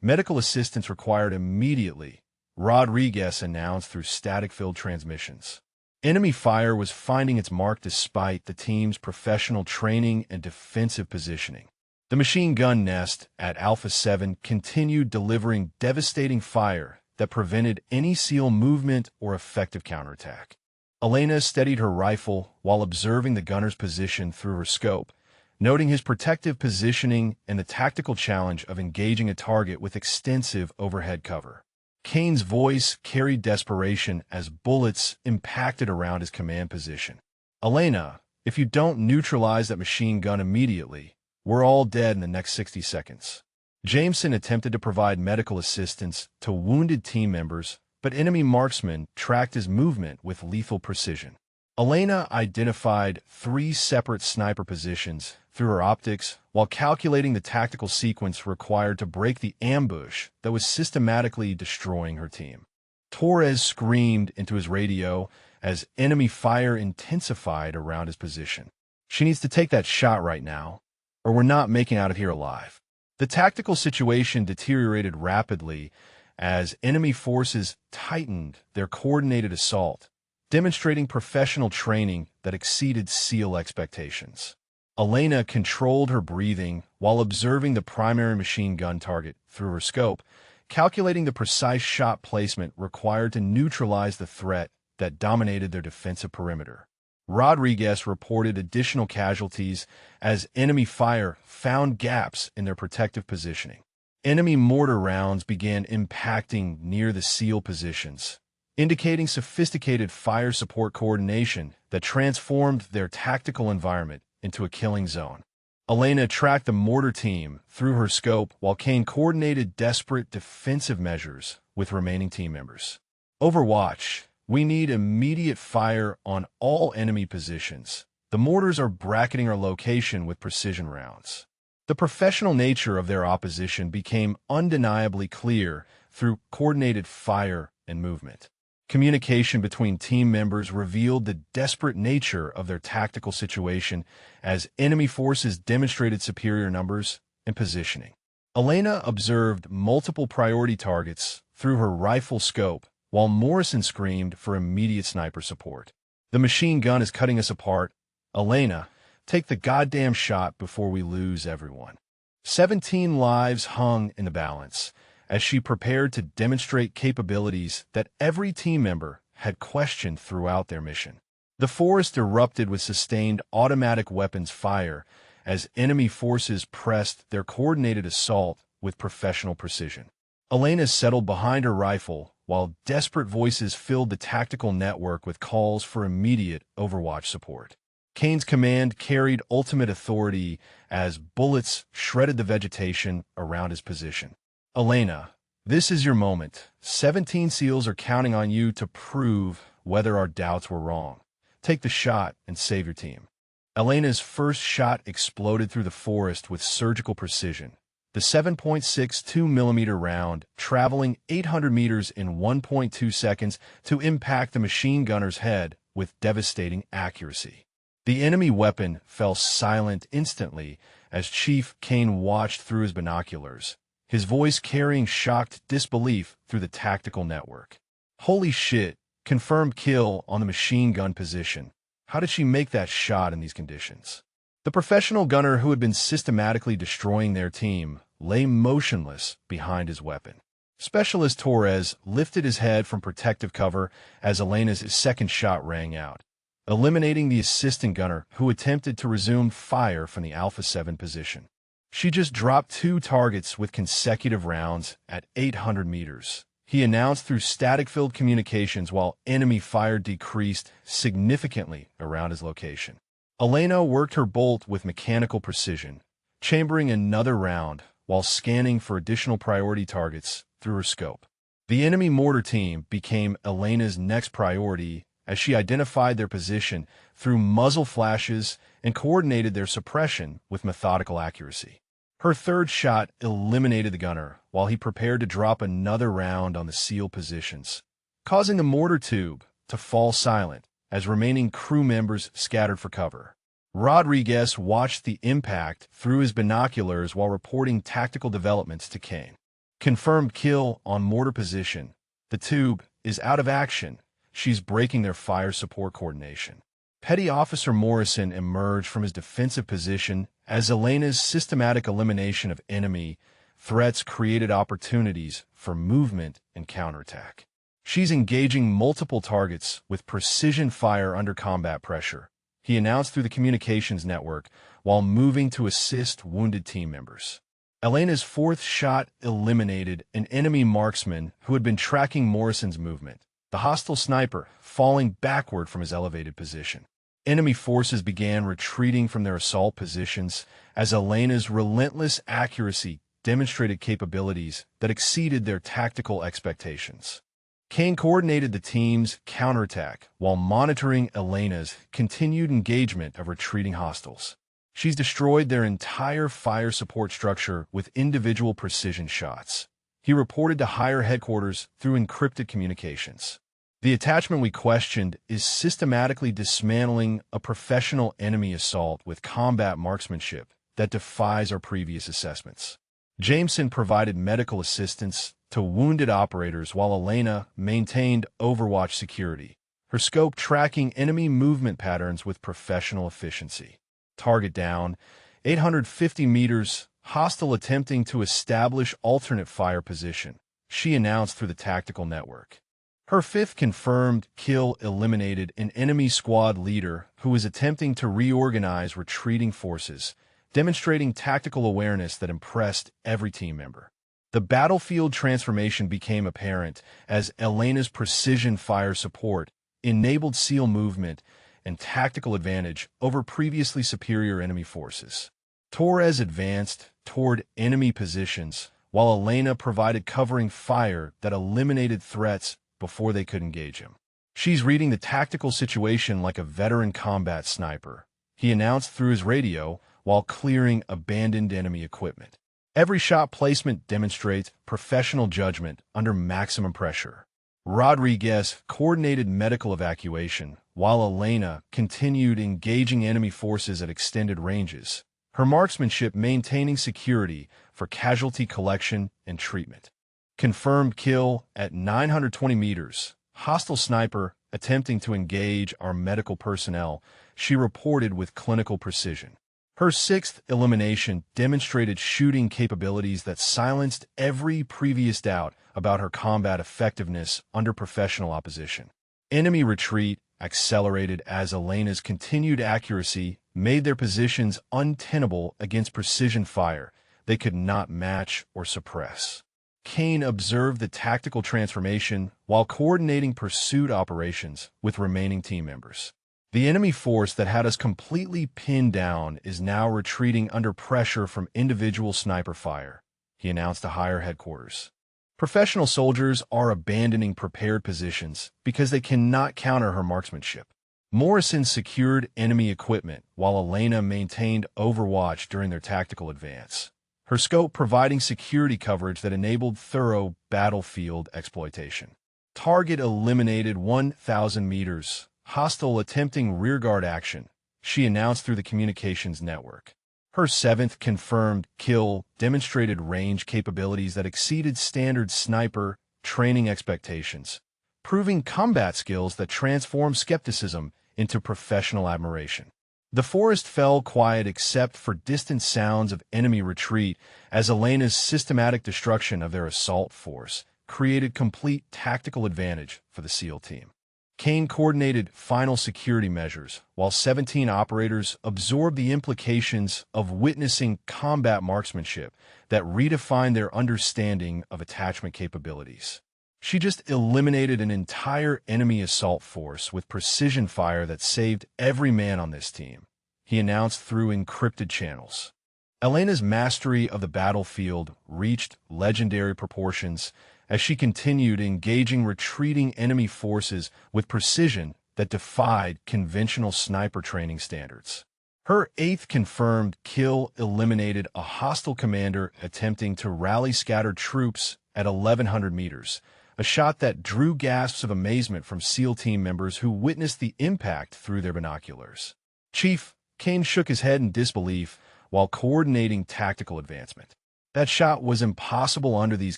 Medical assistance required immediately, Rodriguez announced through static-filled transmissions. Enemy fire was finding its mark despite the team's professional training and defensive positioning. The machine gun nest at Alpha 7 continued delivering devastating fire that prevented any SEAL movement or effective counterattack. Elena steadied her rifle while observing the gunner's position through her scope, noting his protective positioning and the tactical challenge of engaging a target with extensive overhead cover. Kane's voice carried desperation as bullets impacted around his command position. Elena, if you don't neutralize that machine gun immediately, we're all dead in the next 60 seconds. Jameson attempted to provide medical assistance to wounded team members, but enemy marksmen tracked his movement with lethal precision. Elena identified 3 separate sniper positions through her optics while calculating the tactical sequence required to break the ambush that was systematically destroying her team. Torres screamed into his radio as enemy fire intensified around his position. She needs to take that shot right now, or we're not making out of here alive. The tactical situation deteriorated rapidly as enemy forces tightened their coordinated assault, demonstrating professional training that exceeded SEAL expectations. Elena controlled her breathing while observing the primary machine gun target through her scope, calculating the precise shot placement required to neutralize the threat that dominated their defensive perimeter. Rodriguez reported additional casualties as enemy fire found gaps in their protective positioning. Enemy mortar rounds began impacting near the SEAL positions, indicating sophisticated fire support coordination that transformed their tactical environment into a killing zone. Elena tracked the mortar team through her scope while Kane coordinated desperate defensive measures with remaining team members. Overwatch. We need immediate fire on all enemy positions. The mortars are bracketing our location with precision rounds. The professional nature of their opposition became undeniably clear through coordinated fire and movement. Communication between team members revealed the desperate nature of their tactical situation as enemy forces demonstrated superior numbers and positioning. Elena observed multiple priority targets through her rifle scope, while Morrison screamed for immediate sniper support. The machine gun is cutting us apart. Elena, take the goddamn shot before we lose everyone. 17 lives hung in the balance as she prepared to demonstrate capabilities that every team member had questioned throughout their mission. The forest erupted with sustained automatic weapons fire as enemy forces pressed their coordinated assault with professional precision. Elena settled behind her rifle while desperate voices filled the tactical network with calls for immediate Overwatch support. Kane's command carried ultimate authority as bullets shredded the vegetation around his position. Elena, this is your moment. 17 SEALs are counting on you to prove whether our doubts were wrong. Take the shot and save your team. Elena's first shot exploded through the forest with surgical precision. The 7.62mm round, traveling 800 meters in 1.2 seconds to impact the machine gunner's head with devastating accuracy. The enemy weapon fell silent instantly as Chief Kane watched through his binoculars, his voice carrying shocked disbelief through the tactical network. Holy shit, confirmed kill on the machine gun position. How did she make that shot in these conditions? The professional gunner who had been systematically destroying their team lay motionless behind his weapon. Specialist Torres lifted his head from protective cover as Elena's second shot rang out. eliminating the assistant gunner who attempted to resume fire from the Alpha 7 position. She just dropped 2 targets with consecutive rounds at 800 meters. He announced through static-filled communications while enemy fire decreased significantly around his location. Elena worked her bolt with mechanical precision, chambering another round while scanning for additional priority targets through her scope. The enemy mortar team became Elena's next priority as she identified their position through muzzle flashes and coordinated their suppression with methodical accuracy. Her third shot eliminated the gunner while he prepared to drop another round on the SEAL positions, causing the mortar tube to fall silent as remaining crew members scattered for cover. Rodriguez watched the impact through his binoculars while reporting tactical developments to Kane. Confirmed kill on mortar position. The tube is out of action. She's breaking their fire support coordination. Petty Officer Morrison emerged from his defensive position as Elena's systematic elimination of enemy threats created opportunities for movement and counterattack. She's engaging multiple targets with precision fire under combat pressure, he announced through the communications network while moving to assist wounded team members. Elena's fourth shot eliminated an enemy marksman who had been tracking Morrison's movement, the hostile sniper falling backward from his elevated position. Enemy forces began retreating from their assault positions as Elena's relentless accuracy demonstrated capabilities that exceeded their tactical expectations. Kane coordinated the team's counterattack while monitoring Elena's continued engagement of retreating hostiles. She's destroyed their entire fire support structure with individual precision shots. He reported to higher headquarters through encrypted communications. The attachment we questioned is systematically dismantling a professional enemy assault with combat marksmanship that defies our previous assessments. Jameson provided medical assistance to wounded operators while Elena maintained Overwatch security, her scope tracking enemy movement patterns with professional efficiency. Target down, 850 meters, hostile attempting to establish alternate fire position, she announced through the tactical network. Her fifth confirmed kill eliminated an enemy squad leader who was attempting to reorganize retreating forces, demonstrating tactical awareness that impressed every team member. The battlefield transformation became apparent as Elena's precision fire support enabled SEAL movement and tactical advantage over previously superior enemy forces. Torres advanced toward enemy positions, while Elena provided covering fire that eliminated threats before they could engage him. She's reading the tactical situation like a veteran combat sniper, he announced through his radio while clearing abandoned enemy equipment. Every shot placement demonstrates professional judgment under maximum pressure. Rodriguez coordinated medical evacuation, while Elena continued engaging enemy forces at extended ranges, her marksmanship maintaining security for casualty collection and treatment. Confirmed kill at 920 meters, hostile sniper attempting to engage our medical personnel, she reported with clinical precision. Her sixth elimination demonstrated shooting capabilities that silenced every previous doubt about her combat effectiveness under professional opposition. Enemy retreat accelerated as Elena's continued accuracy made their positions untenable against precision fire they could not match or suppress. Kane observed the tactical transformation while coordinating pursuit operations with remaining team members. The enemy force that had us completely pinned down is now retreating under pressure from individual sniper fire, he announced to higher headquarters. Professional soldiers are abandoning prepared positions because they cannot counter her marksmanship. Morrison secured enemy equipment while Elena maintained Overwatch during their tactical advance, her scope providing security coverage that enabled thorough battlefield exploitation. Target eliminated 1,000 meters. Hostile attempting rearguard action, she announced through the communications network. Her seventh confirmed kill demonstrated range capabilities that exceeded standard sniper training expectations, proving combat skills that transform skepticism into professional admiration. The forest fell quiet except for distant sounds of enemy retreat as Elena's systematic destruction of their assault force created complete tactical advantage for the SEAL team. Kane coordinated final security measures, while 17 operators absorbed the implications of witnessing combat marksmanship that redefined their understanding of attachment capabilities. She just eliminated an entire enemy assault force with precision fire that saved every man on this team, he announced through encrypted channels. Elena's mastery of the battlefield reached legendary proportions as she continued engaging retreating enemy forces with precision that defied conventional sniper training standards. Her eighth confirmed kill eliminated a hostile commander attempting to rally scattered troops at 1,100 meters, a shot that drew gasps of amazement from SEAL team members who witnessed the impact through their binoculars. Chief, Kane shook his head in disbelief while coordinating tactical advancement. That shot was impossible under these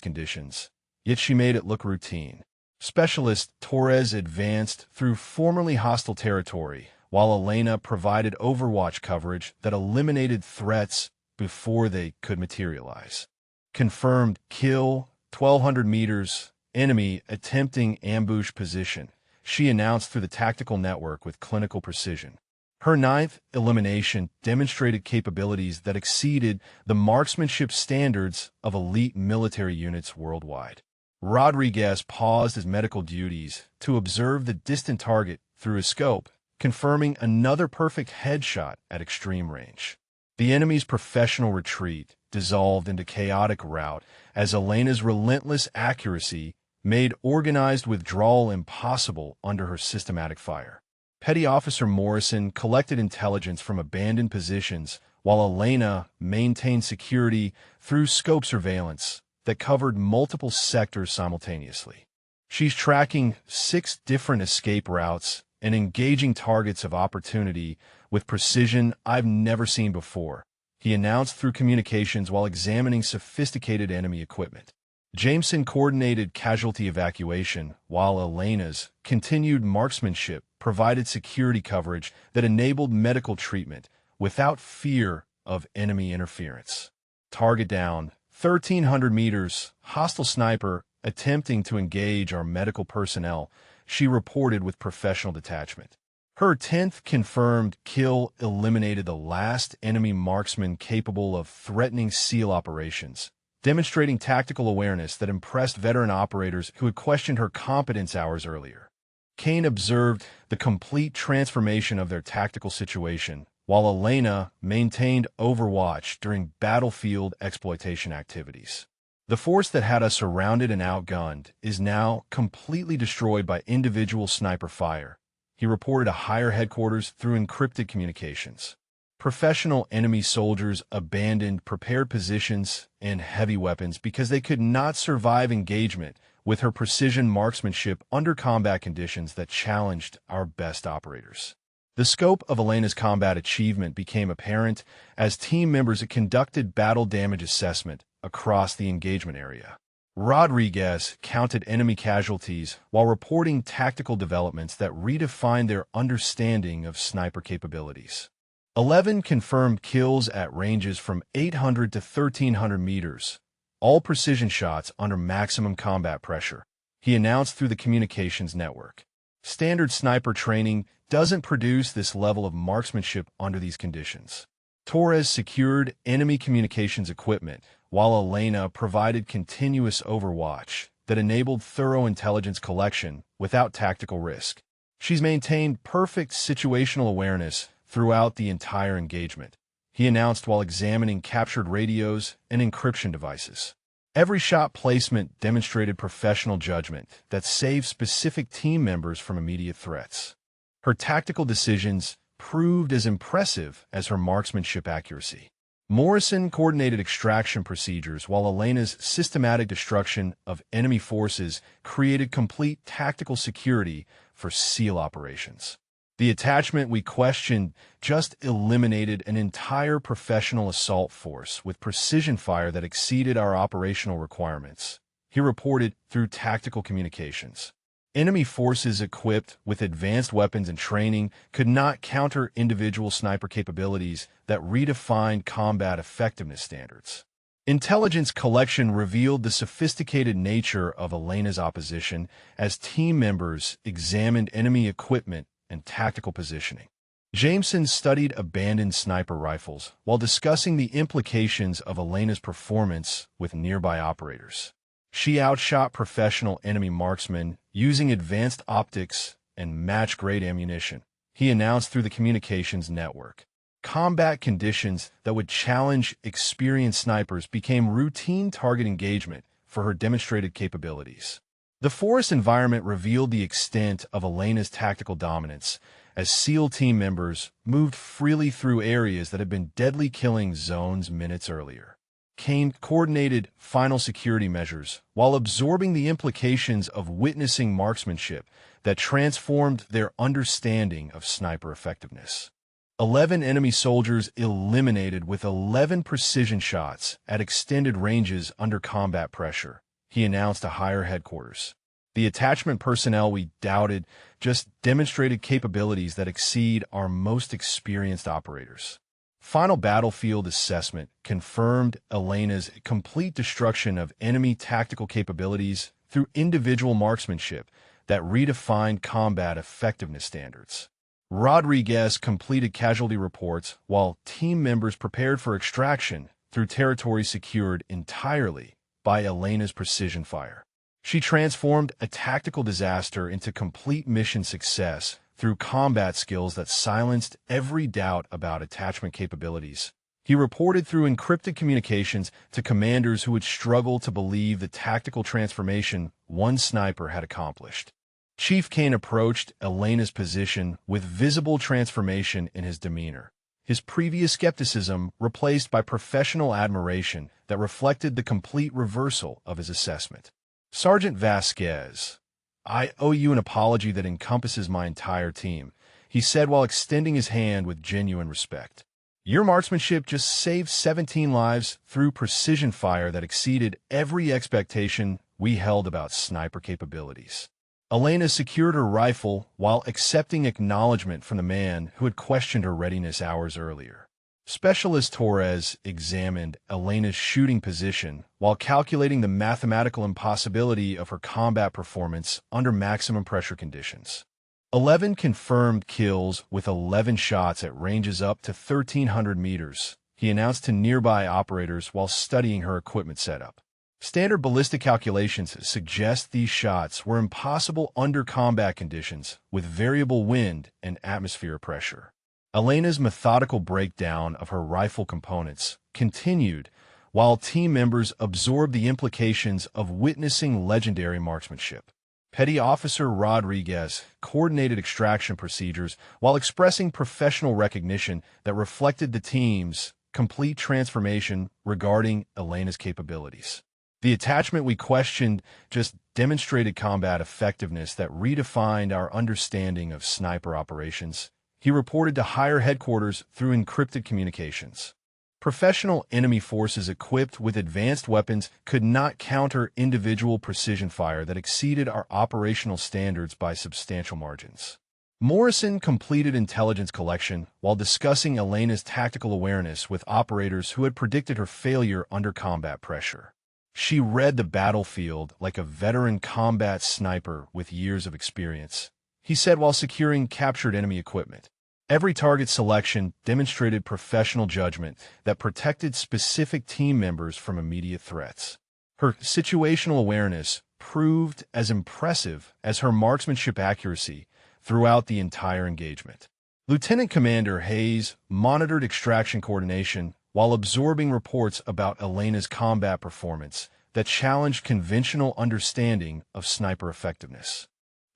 conditions, yet she made it look routine. Specialist Torres advanced through formerly hostile territory, while Elena provided overwatch coverage that eliminated threats before they could materialize. Confirmed kill, 1,200 meters, enemy attempting ambush position, she announced through the tactical network with clinical precision. Her ninth elimination demonstrated capabilities that exceeded the marksmanship standards of elite military units worldwide. Rodriguez paused his medical duties to observe the distant target through his scope, confirming another perfect headshot at extreme range. The enemy's professional retreat dissolved into chaotic rout as Elena's relentless accuracy made organized withdrawal impossible under her systematic fire. Petty Officer Morrison collected intelligence from abandoned positions, while Elena maintained security through scope surveillance that covered multiple sectors simultaneously. She's tracking 6 different escape routes and engaging targets of opportunity with precision I've never seen before, he announced through communications while examining sophisticated enemy equipment. Jameson coordinated casualty evacuation, while Elena's continued marksmanship provided security coverage that enabled medical treatment without fear of enemy interference. Target down, 1,300 meters, hostile sniper attempting to engage our medical personnel, she reported with professional detachment. Her 10th confirmed kill eliminated the last enemy marksman capable of threatening SEAL operations, demonstrating tactical awareness that impressed veteran operators who had questioned her competence hours earlier. Kane observed the complete transformation of their tactical situation, while Elena maintained overwatch during battlefield exploitation activities. The force that had us surrounded and outgunned is now completely destroyed by individual sniper fire, he reported to higher headquarters through encrypted communications. Professional enemy soldiers abandoned prepared positions and heavy weapons because they could not survive engagement with her precision marksmanship under combat conditions that challenged our best operators. The scope of Elena's combat achievement became apparent as team members conducted battle damage assessment across the engagement area. Rodriguez counted enemy casualties while reporting tactical developments that redefined their understanding of sniper capabilities. 11 confirmed kills at ranges from 800 to 1,300 meters, all precision shots under maximum combat pressure, he announced through the communications network. Standard sniper training doesn't produce this level of marksmanship under these conditions. Torres secured enemy communications equipment, while Elena provided continuous overwatch that enabled thorough intelligence collection without tactical risk. She's maintained perfect situational awareness throughout the entire engagement, he announced while examining captured radios and encryption devices. Every shot placement demonstrated professional judgment that saved specific team members from immediate threats. Her tactical decisions proved as impressive as her marksmanship accuracy. Morrison coordinated extraction procedures while Elena's systematic destruction of enemy forces created complete tactical security for SEAL operations. The attachment we questioned just eliminated an entire professional assault force with precision fire that exceeded our operational requirements, he reported through tactical communications. Enemy forces equipped with advanced weapons and training could not counter individual sniper capabilities that redefined combat effectiveness standards. Intelligence collection revealed the sophisticated nature of Elena's opposition as team members examined enemy equipment and tactical positioning. Jameson studied abandoned sniper rifles while discussing the implications of Elena's performance with nearby operators. She outshot professional enemy marksmen using advanced optics and match-grade ammunition, he announced through the communications network. Combat conditions that would challenge experienced snipers became routine target engagement for her demonstrated capabilities. The forest environment revealed the extent of Elena's tactical dominance as SEAL team members moved freely through areas that had been deadly killing zones minutes earlier. Kane coordinated final security measures while absorbing the implications of witnessing marksmanship that transformed their understanding of sniper effectiveness. 11 enemy soldiers eliminated with 11 precision shots at extended ranges under combat pressure, he announced to higher headquarters. The attachment personnel we doubted just demonstrated capabilities that exceed our most experienced operators. Final battlefield assessment confirmed Elena's complete destruction of enemy tactical capabilities through individual marksmanship that redefined combat effectiveness standards. Rodriguez completed casualty reports while team members prepared for extraction through territory secured entirely by Elena's precision fire. She transformed a tactical disaster into complete mission success through combat skills that silenced every doubt about attachment capabilities. He reported through encrypted communications to commanders who would struggle to believe the tactical transformation one sniper had accomplished. Chief Kane approached Elena's position with visible transformation in his demeanor, his previous skepticism replaced by professional admiration that reflected the complete reversal of his assessment. Sergeant Vasquez, I owe you an apology that encompasses my entire team, he said while extending his hand with genuine respect. Your marksmanship just saved 17 lives through precision fire that exceeded every expectation we held about sniper capabilities. Elena secured her rifle while accepting acknowledgement from the man who had questioned her readiness hours earlier. Specialist Torres examined Elena's shooting position while calculating the mathematical impossibility of her combat performance under maximum pressure conditions. 11 confirmed kills with 11 shots at ranges up to 1,300 meters, he announced to nearby operators while studying her equipment setup. Standard ballistic calculations suggest these shots were impossible under combat conditions with variable wind and atmosphere pressure. Elena's methodical breakdown of her rifle components continued while team members absorbed the implications of witnessing legendary marksmanship. Petty Officer Rodriguez coordinated extraction procedures while expressing professional recognition that reflected the team's complete transformation regarding Elena's capabilities. The attachment we questioned just demonstrated combat effectiveness that redefined our understanding of sniper operations, he reported to higher headquarters through encrypted communications. Professional enemy forces equipped with advanced weapons could not counter individual precision fire that exceeded our operational standards by substantial margins. Morrison completed intelligence collection while discussing Elena's tactical awareness with operators who had predicted her failure under combat pressure. She read the battlefield like a veteran combat sniper with years of experience, he said while securing captured enemy equipment. Every target selection demonstrated professional judgment that protected specific team members from immediate threats. Her situational awareness proved as impressive as her marksmanship accuracy throughout the entire engagement. Lieutenant Commander Hayes monitored extraction coordination while absorbing reports about Elena's combat performance that challenged conventional understanding of sniper effectiveness.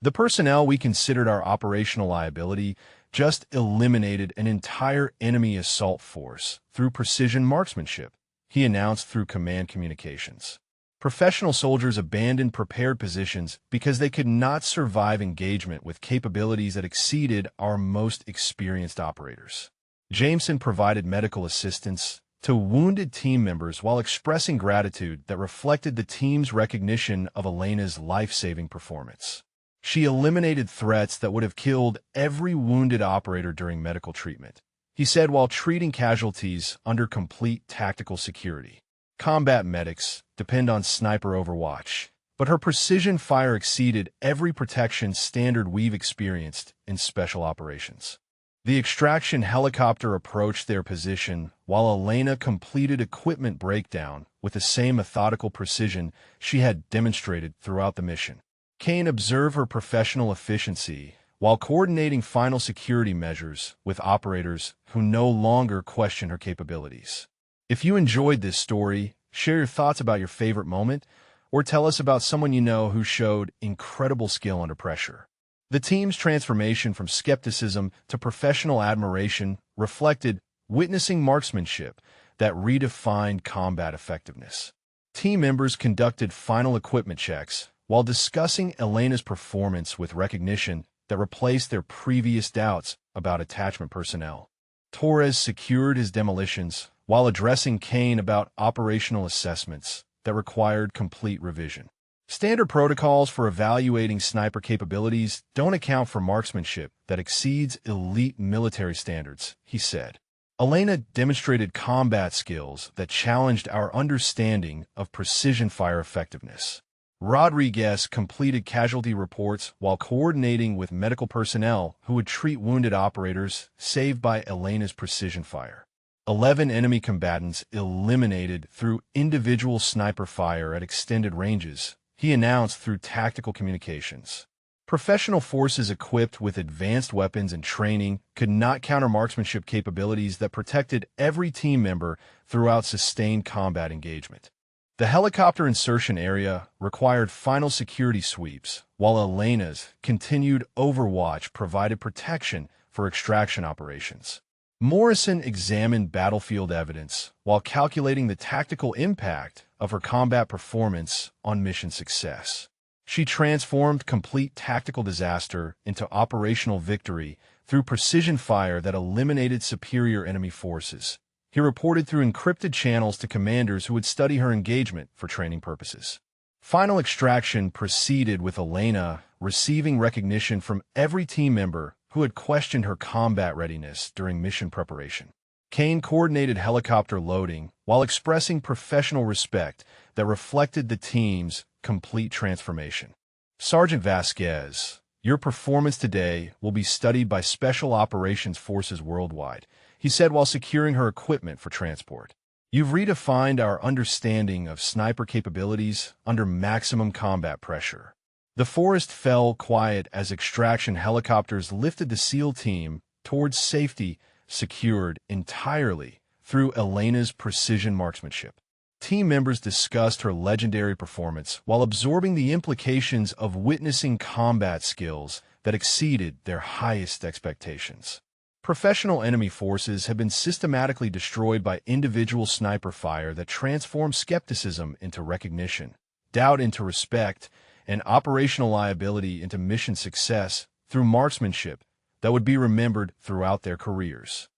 The personnel we considered our operational liability just eliminated an entire enemy assault force through precision marksmanship, he announced through command communications. Professional soldiers abandoned prepared positions because they could not survive engagement with capabilities that exceeded our most experienced operators. Jameson provided medical assistance to wounded team members while expressing gratitude that reflected the team's recognition of Elena's life-saving performance. She eliminated threats that would have killed every wounded operator during medical treatment, he said while treating casualties under complete tactical security. Combat medics depend on sniper overwatch, but her precision fire exceeded every protection standard we've experienced in special operations. The extraction helicopter approached their position while Elena completed equipment breakdown with the same methodical precision she had demonstrated throughout the mission. Kane observed her professional efficiency while coordinating final security measures with operators who no longer question her capabilities. If you enjoyed this story, share your thoughts about your favorite moment, or tell us about someone you know who showed incredible skill under pressure. The team's transformation from skepticism to professional admiration reflected witnessing marksmanship that redefined combat effectiveness. Team members conducted final equipment checks while discussing Elena's performance with recognition that replaced their previous doubts about attachment personnel. Torres secured his demolitions while addressing Kane about operational assessments that required complete revision. Standard protocols for evaluating sniper capabilities don't account for marksmanship that exceeds elite military standards, he said. Elena demonstrated combat skills that challenged our understanding of precision fire effectiveness. Rodriguez completed casualty reports while coordinating with medical personnel who would treat wounded operators saved by Elena's precision fire. 11 enemy combatants eliminated through individual sniper fire at extended ranges, he announced through tactical communications. Professional forces equipped with advanced weapons and training could not counter marksmanship capabilities that protected every team member throughout sustained combat engagement. The helicopter insertion area required final security sweeps, while Elena's continued overwatch provided protection for extraction operations. Morrison examined battlefield evidence while calculating the tactical impact of her combat performance on mission success. She transformed complete tactical disaster into operational victory through precision fire that eliminated superior enemy forces. He reported through encrypted channels to commanders who would study her engagement for training purposes. Final extraction proceeded with Elena receiving recognition from every team member who had questioned her combat readiness during mission preparation. Kane coordinated helicopter loading while expressing professional respect that reflected the team's complete transformation. Sergeant Vasquez, your performance today will be studied by Special Operations Forces worldwide, he said while securing her equipment for transport. You've redefined our understanding of sniper capabilities under maximum combat pressure. The forest fell quiet as extraction helicopters lifted the SEAL team towards safety, secured entirely through Elena's precision marksmanship. Team members discussed her legendary performance while absorbing the implications of witnessing combat skills that exceeded their highest expectations. Professional enemy forces have been systematically destroyed by individual sniper fire that transformed skepticism into recognition, doubt into respect, and operational liability into mission success through marksmanship that would be remembered throughout their careers.